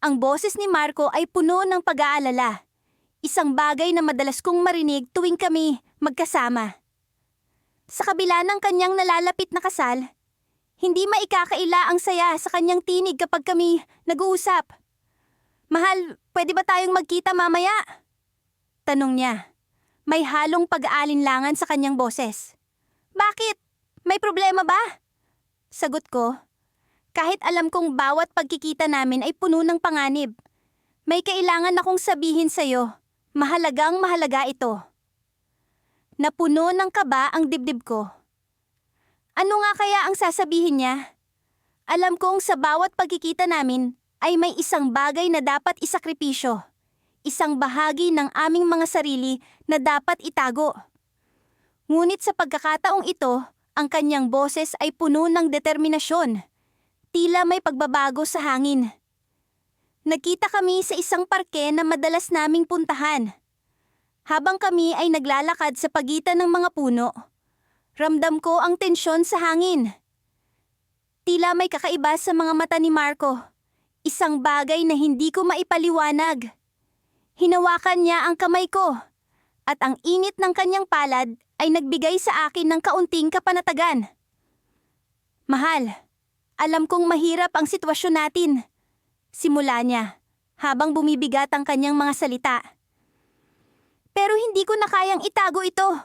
Ang boses ni Marco ay puno ng pag-aalala. Isang bagay na madalas kong marinig tuwing kami magkasama. Sa kabila ng kanyang nalalapit na kasal, hindi maikakaila ang saya sa kanyang tinig kapag kami nag-uusap. "Mahal, pwede ba tayong magkita mamaya?" Tanong niya. May halong pag-aalinlangan sa kanyang boses. "Bakit? May problema ba?" Sagot ko. Kahit alam kong bawat pagkikita namin ay puno ng panganib, may kailangan akong sabihin sa'yo. Mahalagang mahalaga ito. Napuno ng kaba ang dibdib ko. Ano nga kaya ang sasabihin niya? Alam kong sa bawat pagkikita namin ay may isang bagay na dapat isakripisyo. Isang bahagi ng aming mga sarili na dapat itago. Ngunit sa pagkakataong ito, ang kanyang boses ay puno ng determinasyon. Tila may pagbabago sa hangin. Nagkita kami sa isang parke na madalas naming puntahan. Habang kami ay naglalakad sa pagitan ng mga puno, ramdam ko ang tensyon sa hangin. Tila may kakaiba sa mga mata ni Marco. Isang bagay na hindi ko maipaliwanag. Hinawakan niya ang kamay ko, at ang init ng kanyang palad ay nagbigay sa akin ng kaunting kapanatagan. Mahal, alam kong mahirap ang sitwasyon natin. Simula niya, habang bumibigat ang kanyang mga salita. Pero hindi ko na kayang itago ito.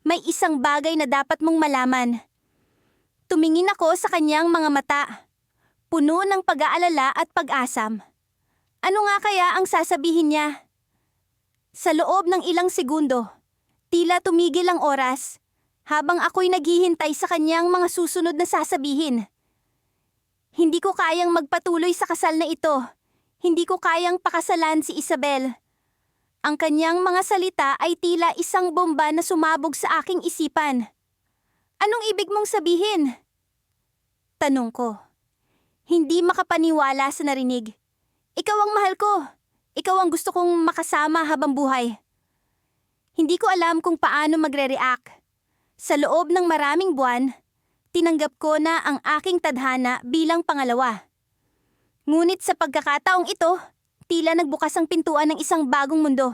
May isang bagay na dapat mong malaman. Tumingin ako sa kanyang mga mata, puno ng pag-aalala at pag-asam. Ano nga kaya ang sasabihin niya? Sa loob ng ilang segundo, tila tumigil ang oras, habang ako'y naghihintay sa kanyang mga susunod na sasabihin. Hindi ko kayang magpatuloy sa kasal na ito. Hindi ko kayang pakasalan si Isabel. Ang kanyang mga salita ay tila isang bomba na sumabog sa aking isipan. Anong ibig mong sabihin? Tanong ko. Hindi makapaniwala sa narinig. Ikaw ang mahal ko. Ikaw ang gusto kong makasama habang buhay. Hindi ko alam kung paano magre-react. Sa loob ng maraming buwan, tinanggap ko na ang aking tadhana bilang pangalawa. Ngunit sa pagkakataong ito, tila nagbukas ang pintuan ng isang bagong mundo.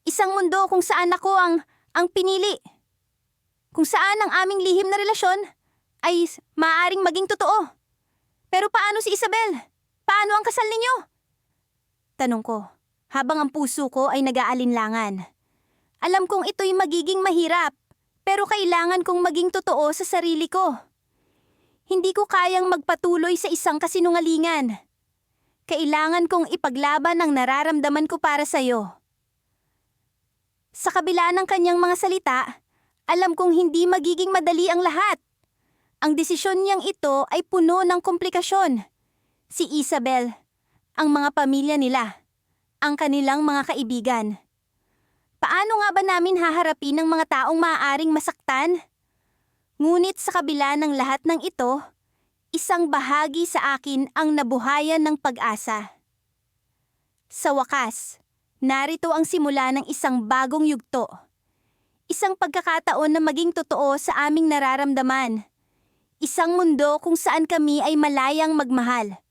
Isang mundo kung saan ako ang pinili. Kung saan ang aming lihim na relasyon ay maaaring maging totoo. Pero paano si Isabel? Paano ang kasal ninyo? Tanong ko, habang ang puso ko ay nag-aalinlangan. Alam kong ito'y magiging mahirap, pero kailangan kong maging totoo sa sarili ko. Hindi ko kayang magpatuloy sa isang kasinungalingan. Kailangan kong ipaglaban ang nararamdaman ko para sa'yo. Sa kabila ng kanyang mga salita, alam kong hindi magiging madali ang lahat. Ang desisyon niyang ito ay puno ng komplikasyon. Si Isabel, ang mga pamilya nila, ang kanilang mga kaibigan. Paano nga ba namin haharapin ang mga taong maaaring masaktan? Ngunit sa kabila ng lahat ng ito, isang bahagi sa akin ang nabuhayan ng pag-asa. Sa wakas, narito ang simula ng isang bagong yugto. Isang pagkakataon na maging totoo sa aming nararamdaman. Isang mundo kung saan kami ay malayang magmahal.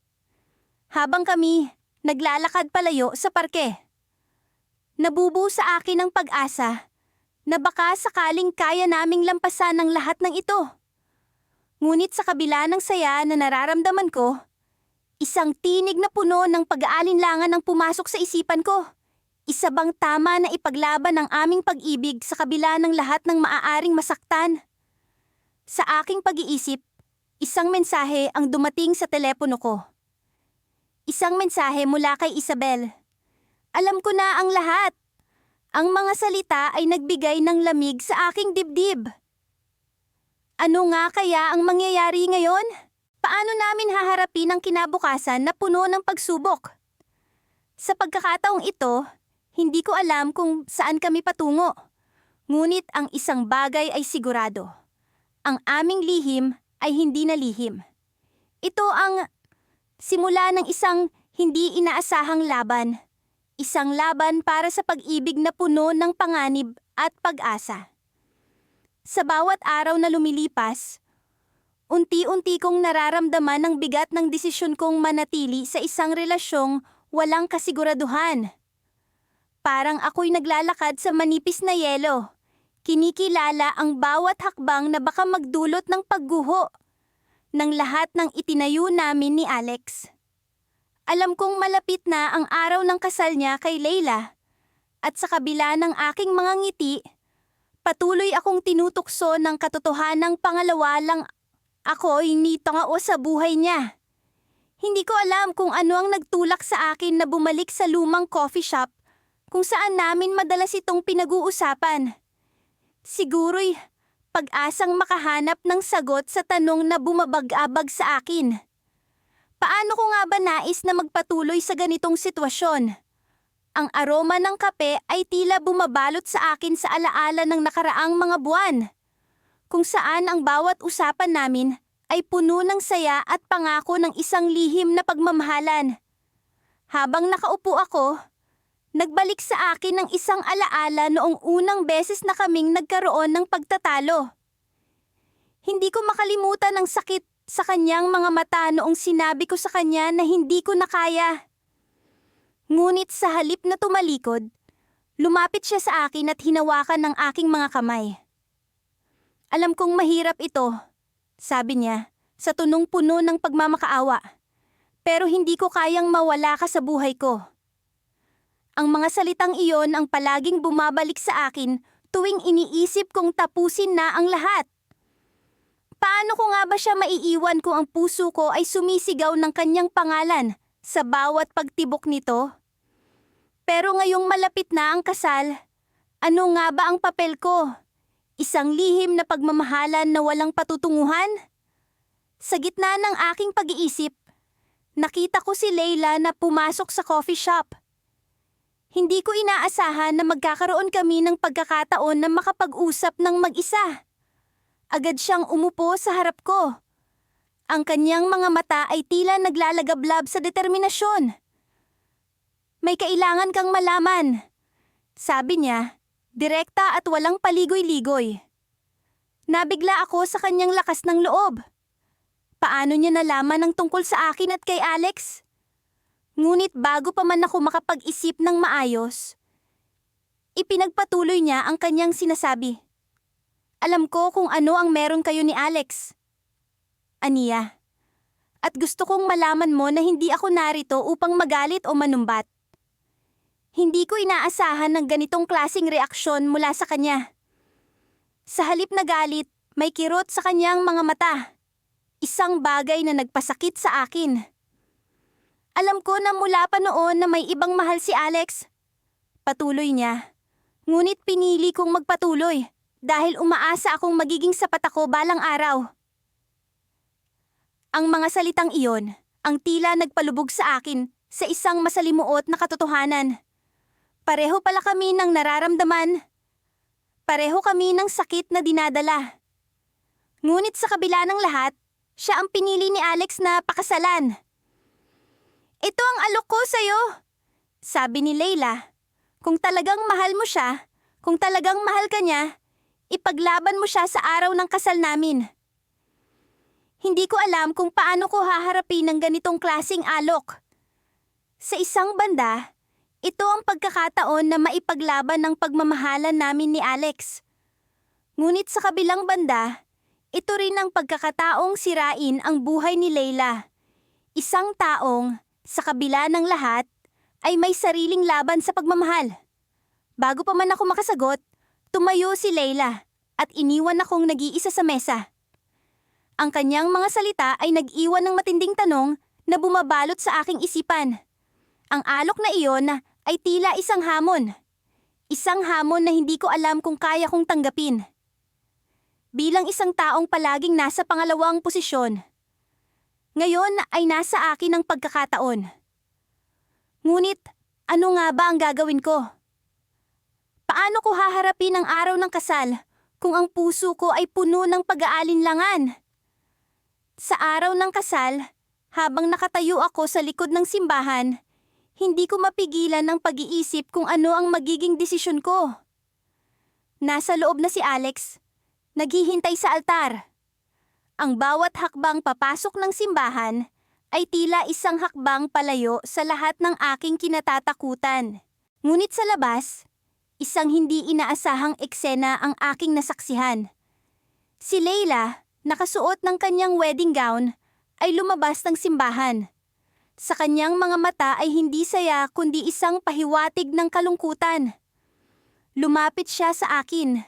Habang kami naglalakad palayo sa parke, nabubuo sa akin ang pag-asa na baka sakaling kaya naming lampasan ang lahat ng ito. Ngunit sa kabila ng saya na nararamdaman ko, isang tinig na puno ng pag-aalinlangan ang pumasok sa isipan ko. Isa bang tama na ipaglaban ang aming pag-ibig sa kabila ng lahat ng maaaring masaktan? Sa aking pag-iisip, isang mensahe ang dumating sa telepono ko. Isang mensahe mula kay Isabel. Alam ko na ang lahat. Ang mga salita ay nagbigay ng lamig sa aking dibdib. Ano nga kaya ang mangyayari ngayon? Paano namin haharapin ang kinabukasan na puno ng pagsubok? Sa pagkakataong ito, hindi ko alam kung saan kami patungo. Ngunit ang isang bagay ay sigurado. Ang aming lihim ay hindi na lihim. Ito ang simula ng isang hindi inaasahang laban. Isang laban para sa pag-ibig na puno ng panganib at pag-asa. Sa bawat araw na lumilipas, unti-unti kong nararamdaman ang bigat ng desisyon kong manatili sa isang relasyong walang kasiguraduhan. Parang ako'y naglalakad sa manipis na yelo. Kinikilala ang bawat hakbang na baka magdulot ng pagguho ng lahat ng itinayo namin ni Alex. Alam kong malapit na ang araw ng kasal niya kay Leila, at sa kabila ng aking mga ngiti, patuloy akong tinutukso ng katotohanang pangalawa lang ako hindi tangao sa buhay niya. Hindi ko alam kung ano ang nagtulak sa akin na bumalik sa lumang coffee shop kung saan namin madalas itong pinag-uusapan. Siguro'y pag-asang makahanap ng sagot sa tanong na bumabag-abag sa akin. Paano ko nga ba nais na magpatuloy sa ganitong sitwasyon? Ang aroma ng kape ay tila bumabalot sa akin sa alaala ng nakaraang mga buwan, kung saan ang bawat usapan namin ay puno ng saya at pangako ng isang lihim na pagmamahalan. Habang nakaupo ako, nagbalik sa akin ng isang alaala noong unang beses na kaming nagkaroon ng pagtatalo. Hindi ko makalimutan ang sakit sa kanyang mga mata noong sinabi ko sa kanya na hindi ko na kaya. Ngunit sa halip na tumalikod, lumapit siya sa akin at hinawakan ng aking mga kamay. Alam kong mahirap ito, sabi niya, sa tunong puno ng pagmamakaawa. Pero hindi ko kayang mawala ka sa buhay ko. Ang mga salitang iyon ang palaging bumabalik sa akin tuwing iniisip kong tapusin na ang lahat. Paano ko nga ba siya maiiwan kung ang puso ko ay sumisigaw ng kanyang pangalan sa bawat pagtibok nito? Pero ngayong malapit na ang kasal, ano nga ba ang papel ko? Isang lihim na pagmamahalan na walang patutunguhan? Sa gitna ng aking pag-iisip, nakita ko si Leila na pumasok sa coffee shop. Hindi ko inaasahan na magkakaroon kami ng pagkakataon na makapag-usap ng mag-isa. Agad siyang umupo sa harap ko. Ang kanyang mga mata ay tila naglalagablab sa determinasyon. May kailangan kang malaman, sabi niya, direkta at walang paligoy-ligoy. Nabigla ako sa kanyang lakas ng loob. Paano niya nalaman ang tungkol sa akin at kay Alex? Ngunit bago pa man ako makapag-isip ng maayos, ipinagpatuloy niya ang kanyang sinasabi. Alam ko kung ano ang meron kayo ni Alex, Aniya. At gusto kong malaman mo na hindi ako narito upang magalit o manumbat. Hindi ko inaasahan ng ganitong klaseng reaksyon mula sa kanya. Sa halip na galit, may kirot sa kanyang mga mata. Isang bagay na nagpasakit sa akin. Alam ko na mula pa noon na may ibang mahal si Alex. Patuloy niya. Ngunit pinili kong magpatuloy dahil umaasa akong magiging sapat ako balang araw. Ang mga salitang iyon, ang tila nagpalubog sa akin sa isang masalimuot na katotohanan. Pareho pala kami ng nararamdaman. Pareho kami ng sakit na dinadala. Ngunit sa kabila ng lahat, siya ang pinili ni Alex na pakasalan. Ito ang alok ko sa'yo, sabi ni Leila. Kung talagang mahal mo siya, kung talagang mahal ka niya, ipaglaban mo siya sa araw ng kasal namin. Hindi ko alam kung paano ko haharapin ng ganitong klaseng alok. Sa isang banda, ito ang pagkakataon na maipaglaban ng pagmamahalan namin ni Alex. Ngunit sa kabilang banda, ito rin ang pagkakataong sirain ang buhay ni Leila. Isang taong, sa kabila ng lahat, ay may sariling laban sa pagmamahal. Bago pa man ako makasagot, tumayo si Leila at iniwan akong nag-iisa sa mesa. Ang kanyang mga salita ay nag-iwan ng matinding tanong na bumabalot sa aking isipan. Ang alok na iyon ay tila isang hamon. Isang hamon na hindi ko alam kung kaya kong tanggapin. Bilang isang taong palaging nasa pangalawang posisyon, ngayon ay nasa akin ang pagkakataon. Ngunit, ano nga ba ang gagawin ko? Paano ko haharapin ang araw ng kasal kung ang puso ko ay puno ng pag-aalinlangan? Sa araw ng kasal, habang nakatayo ako sa likod ng simbahan, hindi ko mapigilan ang pag-iisip kung ano ang magiging desisyon ko. Nasa loob na si Alex, naghihintay sa altar. Ang bawat hakbang papasok ng simbahan ay tila isang hakbang palayo sa lahat ng aking kinatatakutan. Ngunit sa labas, isang hindi inaasahang eksena ang aking nasaksihan. Si Leila, nakasuot ng kanyang wedding gown, ay lumabas ng simbahan. Sa kanyang mga mata ay hindi saya kundi isang pahiwatig ng kalungkutan. Lumapit siya sa akin,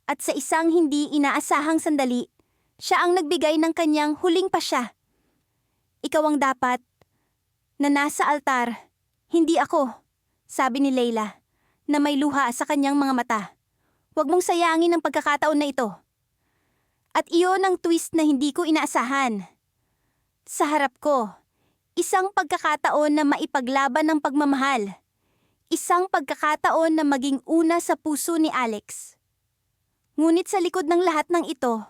at sa isang hindi inaasahang sandali, siya ang nagbigay ng kanyang huling pasya. Ikaw ang dapat na nasa altar, hindi ako, sabi ni Leila, na may luha sa kanyang mga mata. Huwag mong sayangin ang pagkakataon na ito. At iyon ang twist na hindi ko inaasahan. Sa harap ko, isang pagkakataon na maipaglaban ng pagmamahal. Isang pagkakataon na maging una sa puso ni Alex. Ngunit sa likod ng lahat ng ito,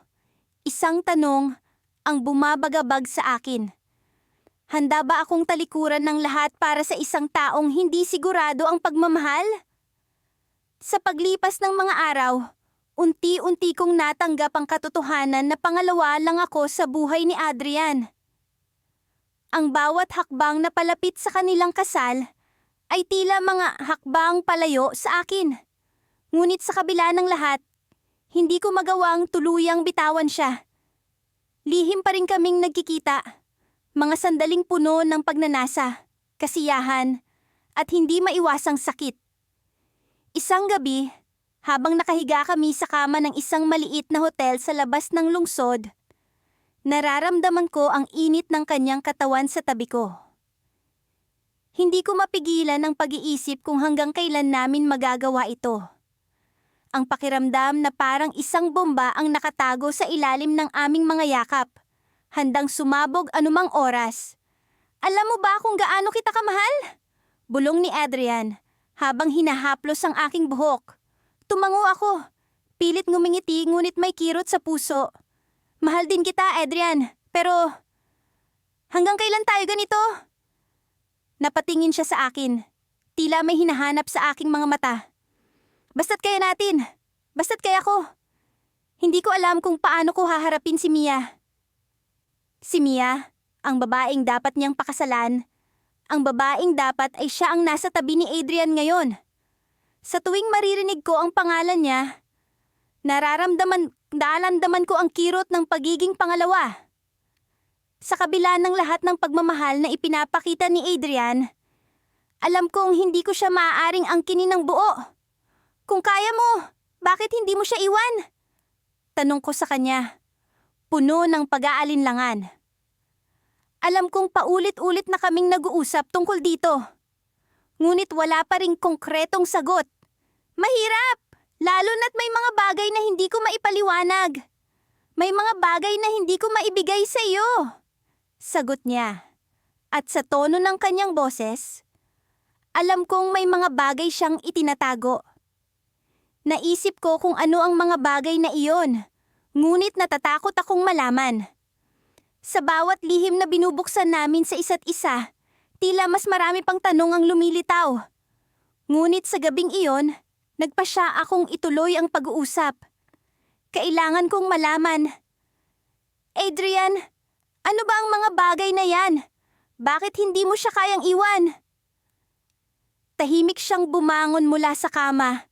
isang tanong ang bumabagabag sa akin. Handa ba akong talikuran ng lahat para sa isang taong hindi sigurado ang pagmamahal? Sa paglipas ng mga araw, unti-unti kong natanggap ang katotohanan na pangalawa lang ako sa buhay ni Adrian. Ang bawat hakbang na palapit sa kanilang kasal ay tila mga hakbang palayo sa akin. Ngunit sa kabila ng lahat, hindi ko magawang tuluyang bitawan siya. Lihim pa rin kaming nagkikita, mga sandaling puno ng pagnanasa, kasiyahan, at hindi maiwasang sakit. Isang gabi, habang nakahiga kami sa kama ng isang maliit na hotel sa labas ng lungsod, nararamdaman ko ang init ng kanyang katawan sa tabi ko. Hindi ko mapigilan ang pag-iisip kung hanggang kailan namin magagawa ito. Ang pakiramdam na parang isang bomba ang nakatago sa ilalim ng aming mga yakap, handang sumabog anumang oras. Alam mo ba kung gaano kita kamahal? Bulong ni Adrian, habang hinahaplos ang aking buhok. Tumango ako, pilit ngumingiti ngunit may kirot sa puso. Mahal din kita, Adrian, pero hanggang kailan tayo ganito? Napatingin siya sa akin, tila may hinahanap sa aking mga mata. Basta't kaya natin, basta't kaya ko. Hindi ko alam kung paano ko haharapin si Mia. Si Mia, ang babaeng dapat niyang pakasalan, ang babaeng dapat ay siya ang nasa tabi ni Adrian ngayon. Sa tuwing maririnig ko ang pangalan niya, nararamdaman ko ang kirot ng pagiging pangalawa. Sa kabila ng lahat ng pagmamahal na ipinapakita ni Adrian, alam kong hindi ko siya maaaring angkinin ng buo. Kung kaya mo, bakit hindi mo siya iwan? Tanong ko sa kanya, puno ng pag-aalinlangan. Alam kong paulit-ulit na kaming nag-uusap tungkol dito. Ngunit wala pa ring konkretong sagot. Mahirap, lalo na't may mga bagay na hindi ko maipaliwanag. May mga bagay na hindi ko maibigay sa iyo. Sagot niya. At sa tono ng kanyang boses, alam kong may mga bagay siyang itinatago. Naisip ko kung ano ang mga bagay na iyon, ngunit natatakot akong malaman. Sa bawat lihim na binubuksan namin sa isa't isa, tila mas marami pang tanong ang lumilitaw. Ngunit sa gabing iyon, nagpasya akong ituloy ang pag-uusap. Kailangan kong malaman. Adrian, ano ba ang mga bagay na yan? Bakit hindi mo siya kayang iwan? Tahimik siyang bumangon mula sa kama.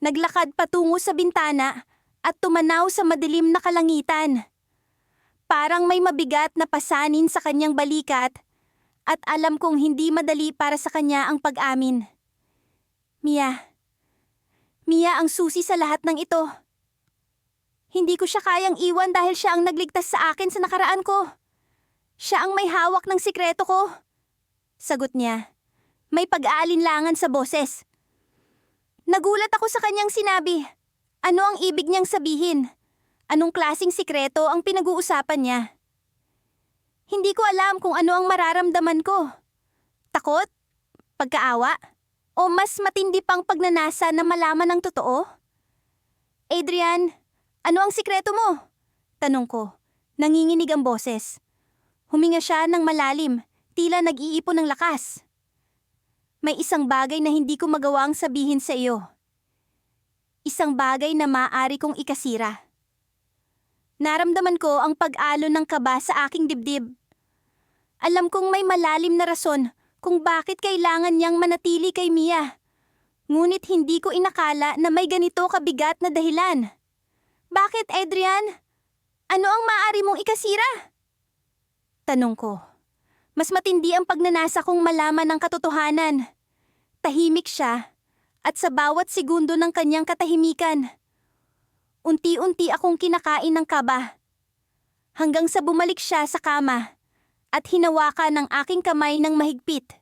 Naglakad patungo sa bintana at tumanaw sa madilim na kalangitan. Parang may mabigat na pasanin sa kanyang balikat at alam kong hindi madali para sa kanya ang pag-amin. Mia ang susi sa lahat ng ito. Hindi ko siya kayang iwan dahil siya ang nagligtas sa akin sa nakaraan ko. Siya ang may hawak ng sikreto ko. Sagot niya. May pag-aalinlangan sa boses. Nagulat ako sa kanyang sinabi. Ano ang ibig niyang sabihin? Anong klaseng sikreto ang pinag-uusapan niya? Hindi ko alam kung ano ang mararamdaman ko. Takot? Pagkaawa? O mas matindi pang pagnanasa na malaman ang totoo? Adrian, ano ang sikreto mo? Tanong ko. Nanginginig ang boses. Huminga siya ng malalim, tila nag-iipon ng lakas. May isang bagay na hindi ko magawang sabihin sa iyo. Isang bagay na maaari kong ikasira. Naramdaman ko ang pag-alon ng kaba sa aking dibdib. Alam kong may malalim na rason kung bakit kailangan niyang manatili kay Mia. Ngunit hindi ko inakala na may ganito kabigat na dahilan. Bakit, Adrian? Ano ang maaari mong ikasira? Tanong ko. Mas matindi ang pagnanasa kong malaman ang katotohanan. Tahimik siya, at sa bawat segundo ng kanyang katahimikan, unti-unti akong kinakain ng kaba. Hanggang sa bumalik siya sa kama at hinawakan ng aking kamay ng mahigpit.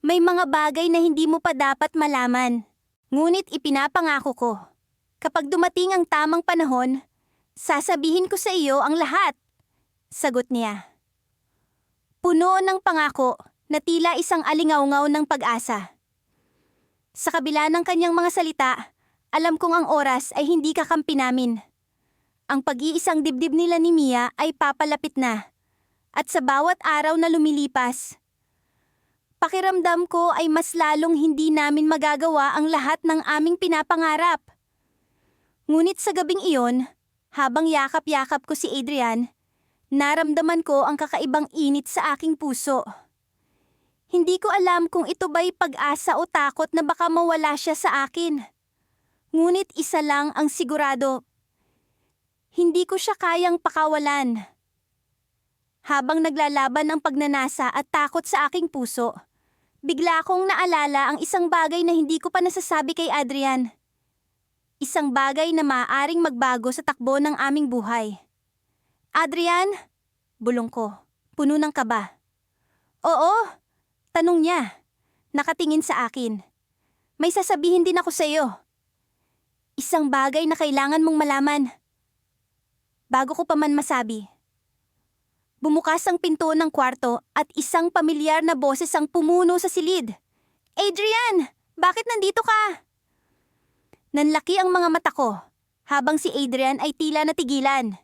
May mga bagay na hindi mo pa dapat malaman, ngunit ipinapangako ko. Kapag dumating ang tamang panahon, Sasabihin ko sa iyo ang lahat, sagot niya. Puno ng pangako na tila isang alingawngaw ng pag-asa. Sa kabila ng kanyang mga salita, alam kong ang oras ay hindi kakampi namin. Ang pag-iisang dibdib nila ni Mia ay papalapit na. At sa bawat araw na lumilipas, pakiramdam ko ay mas lalong hindi namin magagawa ang lahat ng aming pinapangarap. Ngunit sa gabing iyon, habang yakap-yakap ko si Adrian, naramdaman ko ang kakaibang init sa aking puso. Hindi ko alam kung ito ba'y pag-asa o takot na baka mawala siya sa akin. Ngunit isa lang ang sigurado. Hindi ko siya kayang pakawalan. Habang naglalaban ang pagnanasa at takot sa aking puso, bigla kong naalala ang isang bagay na hindi ko pa nasasabi kay Adrian. Isang bagay na maaaring magbago sa takbo ng aming buhay. Adrian? Bulong ko, puno ng kaba. Oo, tanong niya. Nakatingin sa akin. May sasabihin din ako sa iyo. Isang bagay na kailangan mong malaman. Bago ko pa man masabi, bumukas ang pinto ng kwarto at isang pamilyar na boses ang pumuno sa silid. Adrian! Bakit nandito ka? Nanlaki ang mga mata ko, habang si Adrian ay tila natigilan.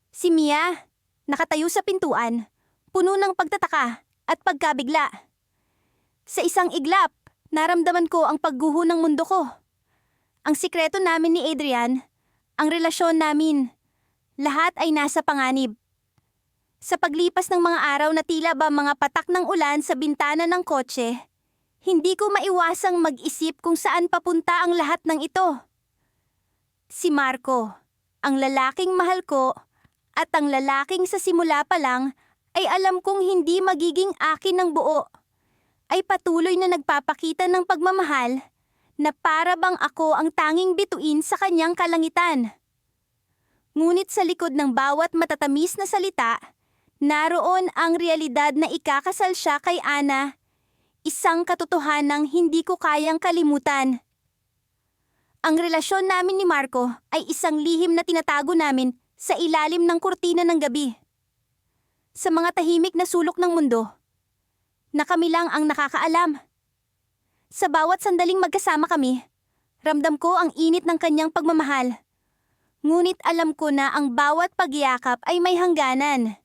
Si Mia, nakatayo sa pintuan, puno ng pagtataka at pagkabigla. Sa isang iglap, naramdaman ko ang pagguho ng mundo ko. Ang sikreto namin ni Adrian, ang relasyon namin, lahat ay nasa panganib. Sa paglipas ng mga araw na tila ba mga patak ng ulan sa bintana ng kotse, hindi ko maiwasang mag-isip kung saan papunta ang lahat ng ito. Si Marco, ang lalaking mahal ko at ang lalaking sa simula pa lang ay alam kong hindi magiging akin ng buo, ay patuloy na nagpapakita ng pagmamahal na para bang ako ang tanging bituin sa kanyang kalangitan. Ngunit sa likod ng bawat matatamis na salita, naroon ang realidad na ikakasal siya kay Ana, isang katotohanang hindi ko kayang kalimutan. Ang relasyon namin ni Marco ay isang lihim na tinatago namin sa ilalim ng kurtina ng gabi. Sa mga tahimik na sulok ng mundo, na kami lang ang nakakaalam. Sa bawat sandaling magkasama kami, ramdam ko ang init ng kanyang pagmamahal. Ngunit alam ko na ang bawat pagyakap ay may hangganan.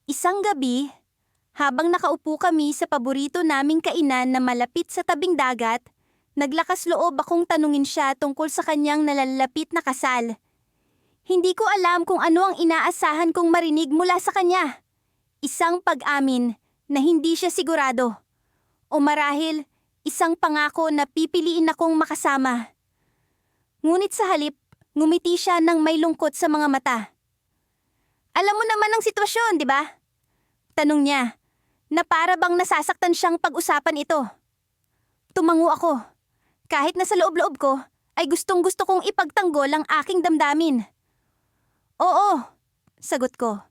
Isang gabi, habang nakaupo kami sa paborito naming kainan na malapit sa tabing dagat, naglakas loob akong tanungin siya tungkol sa kanyang nalalapit na kasal. Hindi ko alam kung ano ang inaasahan kong marinig mula sa kanya. Isang pag-amin na hindi siya sigurado. O marahil, isang pangako na pipiliin akong makasama. Ngunit sa halip, ngumiti siya ng may lungkot sa mga mata. Alam mo naman ang sitwasyon, di ba? Tanong niya, na para bang nasasaktan siyang pag-usapan ito. Tumango ako. Kahit na sa loob-loob ko, ay gustong-gusto kong ipagtanggol ang aking damdamin. Oo, sagot ko.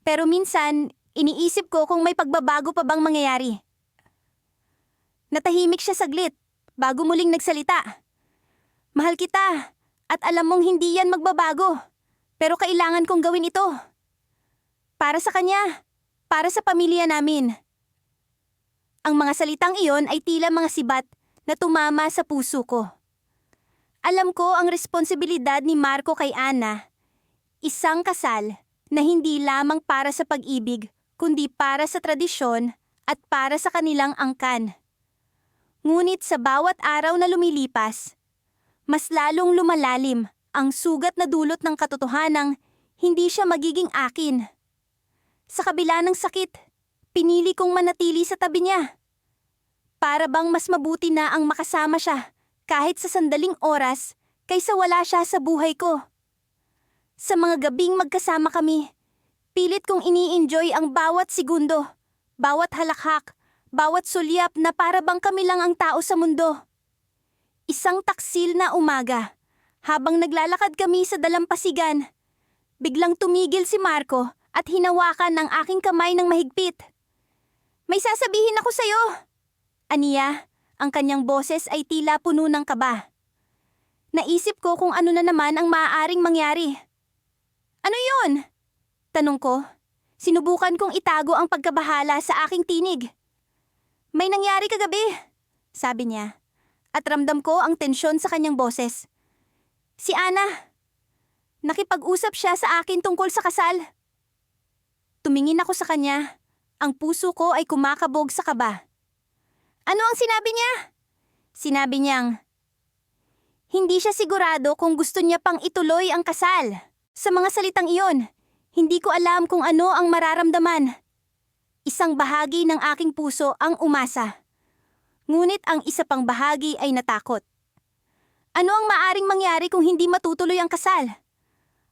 Pero minsan, iniisip ko kung may pagbabago pa bang mangyayari. Natahimik siya saglit, bago muling nagsalita. Mahal kita, at alam mong hindi yan magbabago. Pero kailangan kong gawin ito. Para sa kanya, para sa pamilya namin. Ang mga salitang iyon ay tila mga sibat na tumama sa puso ko. Alam ko ang responsibilidad ni Marco kay Ana. Isang kasal na hindi lamang para sa pag-ibig, kundi para sa tradisyon at para sa kanilang angkan. Ngunit sa bawat araw na lumilipas, mas lalong lumalalim ang sugat na dulot ng katotohanang hindi siya magiging akin. Sa kabila ng sakit, pinili kong manatili sa tabi niya. Para bang mas mabuti na ang makasama siya kahit sa sandaling oras kaysa wala siya sa buhay ko. Sa mga gabing magkasama kami, pilit kong ini-enjoy ang bawat segundo, bawat halakhak, bawat sulyap na para bang kami lang ang tao sa mundo. Isang taksil na umaga, habang naglalakad kami sa dalampasigan, biglang tumigil si Marco at hinawakan ng aking kamay ng mahigpit. May sasabihin ako sa'yo. Aniya, ang kanyang boses ay tila puno ng kaba. Naisip ko kung ano na naman ang maaaring mangyari. Ano yun? Tanong ko. Sinubukan kong itago ang pagkabahala sa aking tinig. May nangyari kagabi, sabi niya. At ramdam ko ang tensyon sa kanyang boses. Si Ana. Nakipag-usap siya sa akin tungkol sa kasal. Tumingin ako sa kanya. Ang puso ko ay kumakabog sa kaba. Ano ang sinabi niya? Sinabi niyang, hindi siya sigurado kung gusto niya pang ituloy ang kasal. Sa mga salitang iyon, hindi ko alam kung ano ang mararamdaman. Isang bahagi ng aking puso ang umasa. Ngunit ang isa pang bahagi ay natakot. Ano ang maaring mangyari kung hindi matutuloy ang kasal?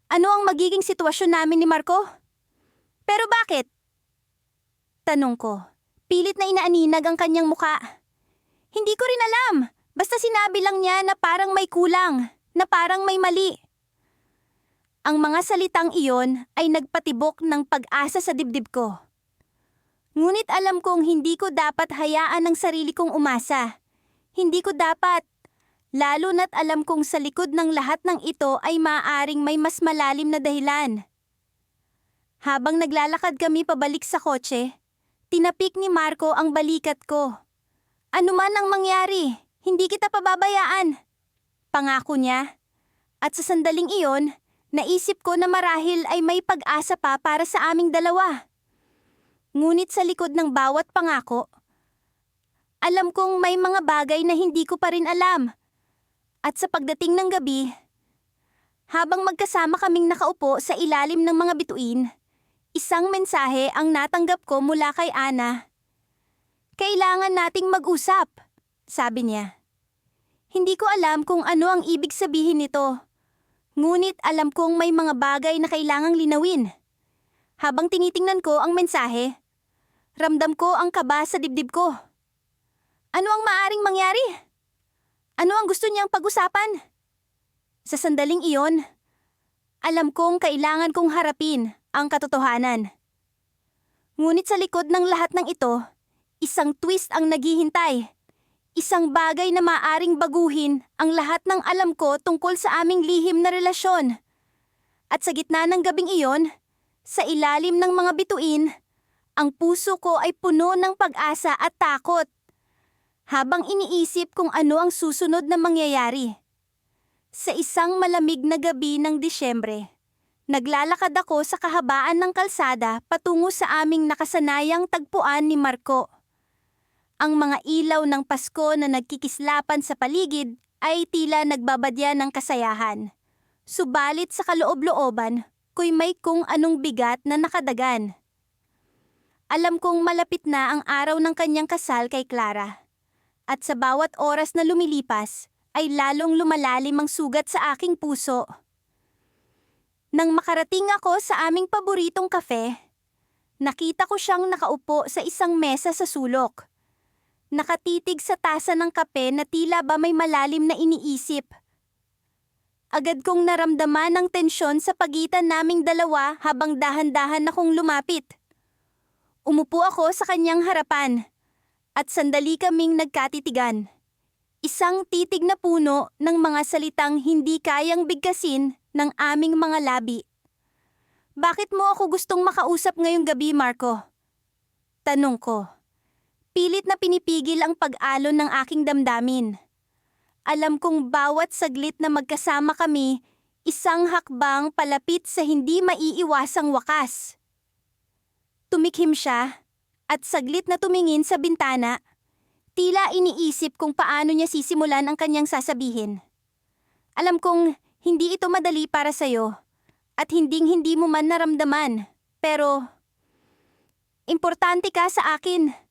Ano ang magiging sitwasyon namin ni Marco? Pero bakit? Tanong ko. Pilit na inaaninag ang kanyang muka. Hindi ko rin alam. Basta sinabi lang niya na parang may kulang, na parang may mali. Ang mga salitang iyon ay nagpatibok ng pag-asa sa dibdib ko. Ngunit alam kong hindi ko dapat hayaan ang sarili kong umasa. Hindi ko dapat. Lalo na't alam kong sa likod ng lahat ng ito ay maaaring may mas malalim na dahilan. Habang naglalakad kami pabalik sa kotse, tinapik ni Marco ang balikat ko. Ano man ang mangyari, hindi kita pababayaan. Pangako niya. At sa sandaling iyon, naisip ko na marahil ay may pag-asa pa para sa aming dalawa. Ngunit sa likod ng bawat pangako, alam kong may mga bagay na hindi ko pa rin alam. At sa pagdating ng gabi, habang magkasama kaming nakaupo sa ilalim ng mga bituin, isang mensahe ang natanggap ko mula kay Ana. Kailangan nating mag-usap, sabi niya. Hindi ko alam kung ano ang ibig sabihin nito. Ngunit alam kong may mga bagay na kailangang linawin. Habang tinitingnan ko ang mensahe, ramdam ko ang kaba sa dibdib ko. Ano ang maaring mangyari? Ano ang gusto niyang pag-usapan? Sa sandaling iyon, alam kong kailangan kong harapin ang katotohanan. Ngunit sa likod ng lahat ng ito, isang twist ang naghihintay. Isang bagay na maaring baguhin ang lahat ng alam ko tungkol sa aming lihim na relasyon. At sa gitna ng gabing iyon, sa ilalim ng mga bituin, ang puso ko ay puno ng pag-asa at takot. Habang iniisip kung ano ang susunod na mangyayari. Sa isang malamig na gabi ng Disyembre, naglalakad ako sa kahabaan ng kalsada patungo sa aming nakasanayang tagpuan ni Marco. Ang mga ilaw ng Pasko na nagkikislapan sa paligid ay tila nagbabadya ng kasayahan. Subalit sa kaloob-looban, ko'y may kung anong bigat na nakadagan. Alam kong malapit na ang araw ng kanyang kasal kay Clara. At sa bawat oras na lumilipas, ay lalong lumalalim ang sugat sa aking puso. Nang makarating ako sa aming paboritong kafe, nakita ko siyang nakaupo sa isang mesa sa sulok. Nakatitig sa tasa ng kape na tila ba may malalim na iniisip. Agad kong naramdaman ang tensyon sa pagitan naming dalawa habang dahan-dahan akong lumapit. Umupo ako sa kanyang harapan at sandali kaming nagkatitigan. Isang titig na puno ng mga salitang hindi kayang bigkasin ng aming mga labi. Bakit mo ako gustong makausap ngayong gabi, Marco? Tanong ko. Pilit na pinipigil ang pag-alon ng aking damdamin. Alam kong bawat saglit na magkasama kami, isang hakbang palapit sa hindi maiiwasang wakas. Tumikhim siya at saglit na tumingin sa bintana, tila iniisip kung paano niya sisimulan ang kanyang sasabihin. Alam kong hindi ito madali para sa'yo at hinding-hindi mo man naramdaman, pero importante ka sa akin.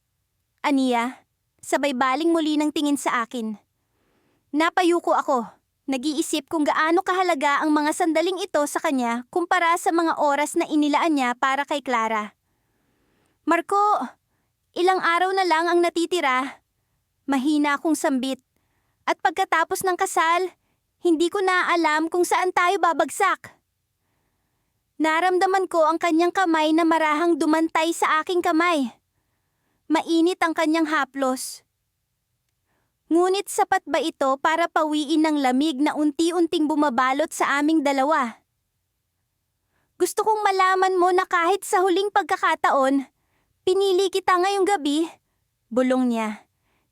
Aniya, sabay baling muli ng tingin sa akin. Napayuko ako, nag-iisip kung gaano kahalaga ang mga sandaling ito sa kanya kumpara sa mga oras na inilaan niya para kay Clara. Marco, ilang araw na lang ang natitira. Mahina akong sambit. At pagkatapos ng kasal, hindi ko na alam kung saan tayo babagsak. Naramdaman ko ang kanyang kamay na marahang dumantay sa aking kamay. Mainit ang kanyang haplos. Ngunit sapat ba ito para pawiin ng lamig na unti-unting bumabalot sa aming dalawa? Gusto kong malaman mo na kahit sa huling pagkakataon, pinili kita ngayong gabi, bulong niya.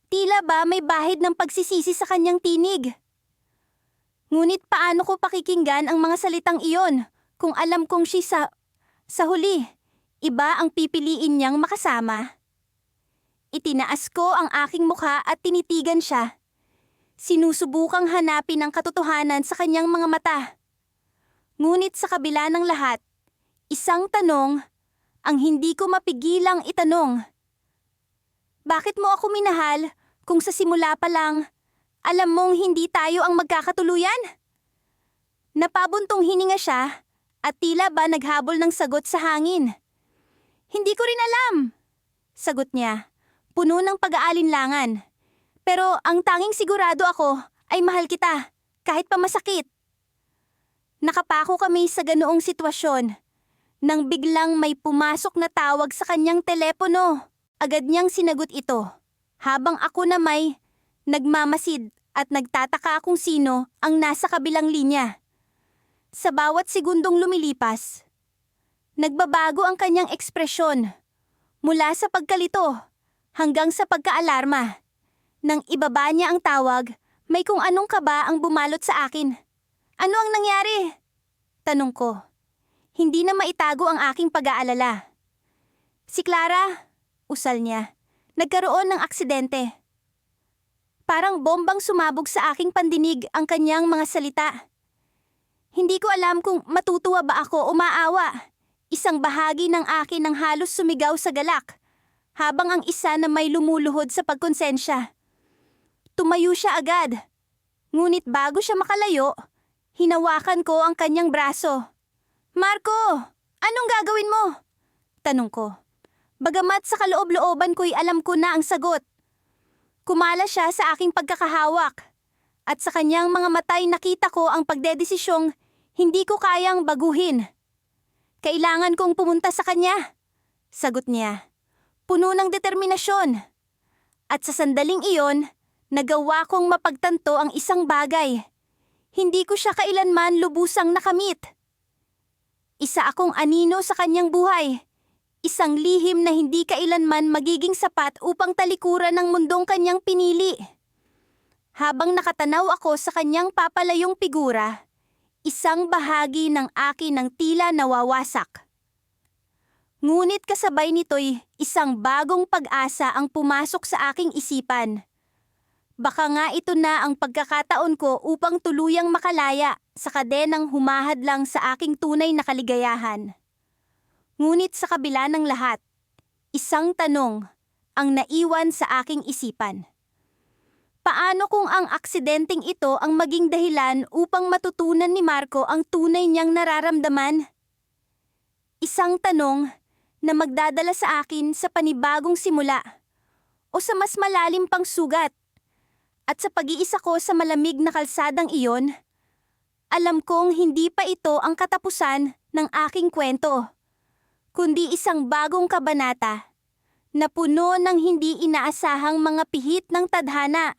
Tila ba may bahid ng pagsisisi sa kanyang tinig. Ngunit paano ko pakikinggan ang mga salitang iyon kung alam kong sa huli, iba ang pipiliin niyang makasama? Itinaas ko ang aking mukha at tinitigan siya. Sinusubukang hanapin ang katotohanan sa kanyang mga mata. Ngunit sa kabila ng lahat, isang tanong ang hindi ko mapigilang itanong. Bakit mo ako minahal kung sa simula pa lang, alam mong hindi tayo ang magkakatuluyan? Napabuntong hininga siya at tila ba naghabol ng sagot sa hangin. Hindi ko rin alam, sagot niya, puno ng pag-aalinlangan. Pero ang tanging sigurado ako ay mahal kita, kahit pa masakit. Nakapako kami sa ganoong sitwasyon. Nang biglang may pumasok na tawag sa kanyang telepono, agad niyang sinagot ito. Habang ako na may nagmamasid at nagtataka kung sino ang nasa kabilang linya. Sa bawat segundong lumilipas, nagbabago ang kanyang ekspresyon. Mula sa pagkalito hanggang sa pagkaalarma. Nang ibaba niya ang tawag, may kung anong kaba ang bumalot sa akin. Ano ang nangyari? Tanong ko. Hindi na maitago ang aking pag-aalala. Si Clara, usal niya, nagkaroon ng aksidente. Parang bombang sumabog sa aking pandinig ang kanyang mga salita. Hindi ko alam kung matutuwa ba ako o maawa. Isang bahagi ng akin ang halos sumigaw sa galak, habang ang isa na may lumuluhod sa pagkonsensya. Tumayo siya agad. Ngunit bago siya makalayo, hinawakan ko ang kanyang braso. Marco, anong gagawin mo? Tanong ko. Bagamat sa kaloob-looban ko'y alam ko na ang sagot. Kumala siya sa aking pagkakahawak. At sa kanyang mga matay nakita ko ang pagdedesisyong hindi ko kayang baguhin. Kailangan kong pumunta sa kanya, sagot niya. Puno ng determinasyon. At sa sandaling iyon, nagawa kong mapagtanto ang isang bagay. Hindi ko siya kailanman lubusang nakamit. Isa akong anino sa kanyang buhay. Isang lihim na hindi kailanman magiging sapat upang talikuran ng mundong kanyang pinili. Habang nakatanaw ako sa kanyang papalayong figura, isang bahagi ng akin ang tila nawawasak. Ngunit kasabay nito'y isang bagong pag-asa ang pumasok sa aking isipan. Baka nga ito na ang pagkakataon ko upang tuluyang makalaya sa kadenang humahadlang sa aking tunay na kaligayahan. Ngunit sa kabila ng lahat, isang tanong ang naiwan sa aking isipan. Paano kung ang aksidenteng ito ang maging dahilan upang matutunan ni Marco ang tunay niyang nararamdaman? Isang tanong na magdadala sa akin sa panibagong simula o sa mas malalim pang sugat. At sa pag-iisa ko sa malamig na kalsadang iyon, alam kong hindi pa ito ang katapusan ng aking kwento, kundi isang bagong kabanata na puno ng hindi inaasahang mga pihit ng tadhana.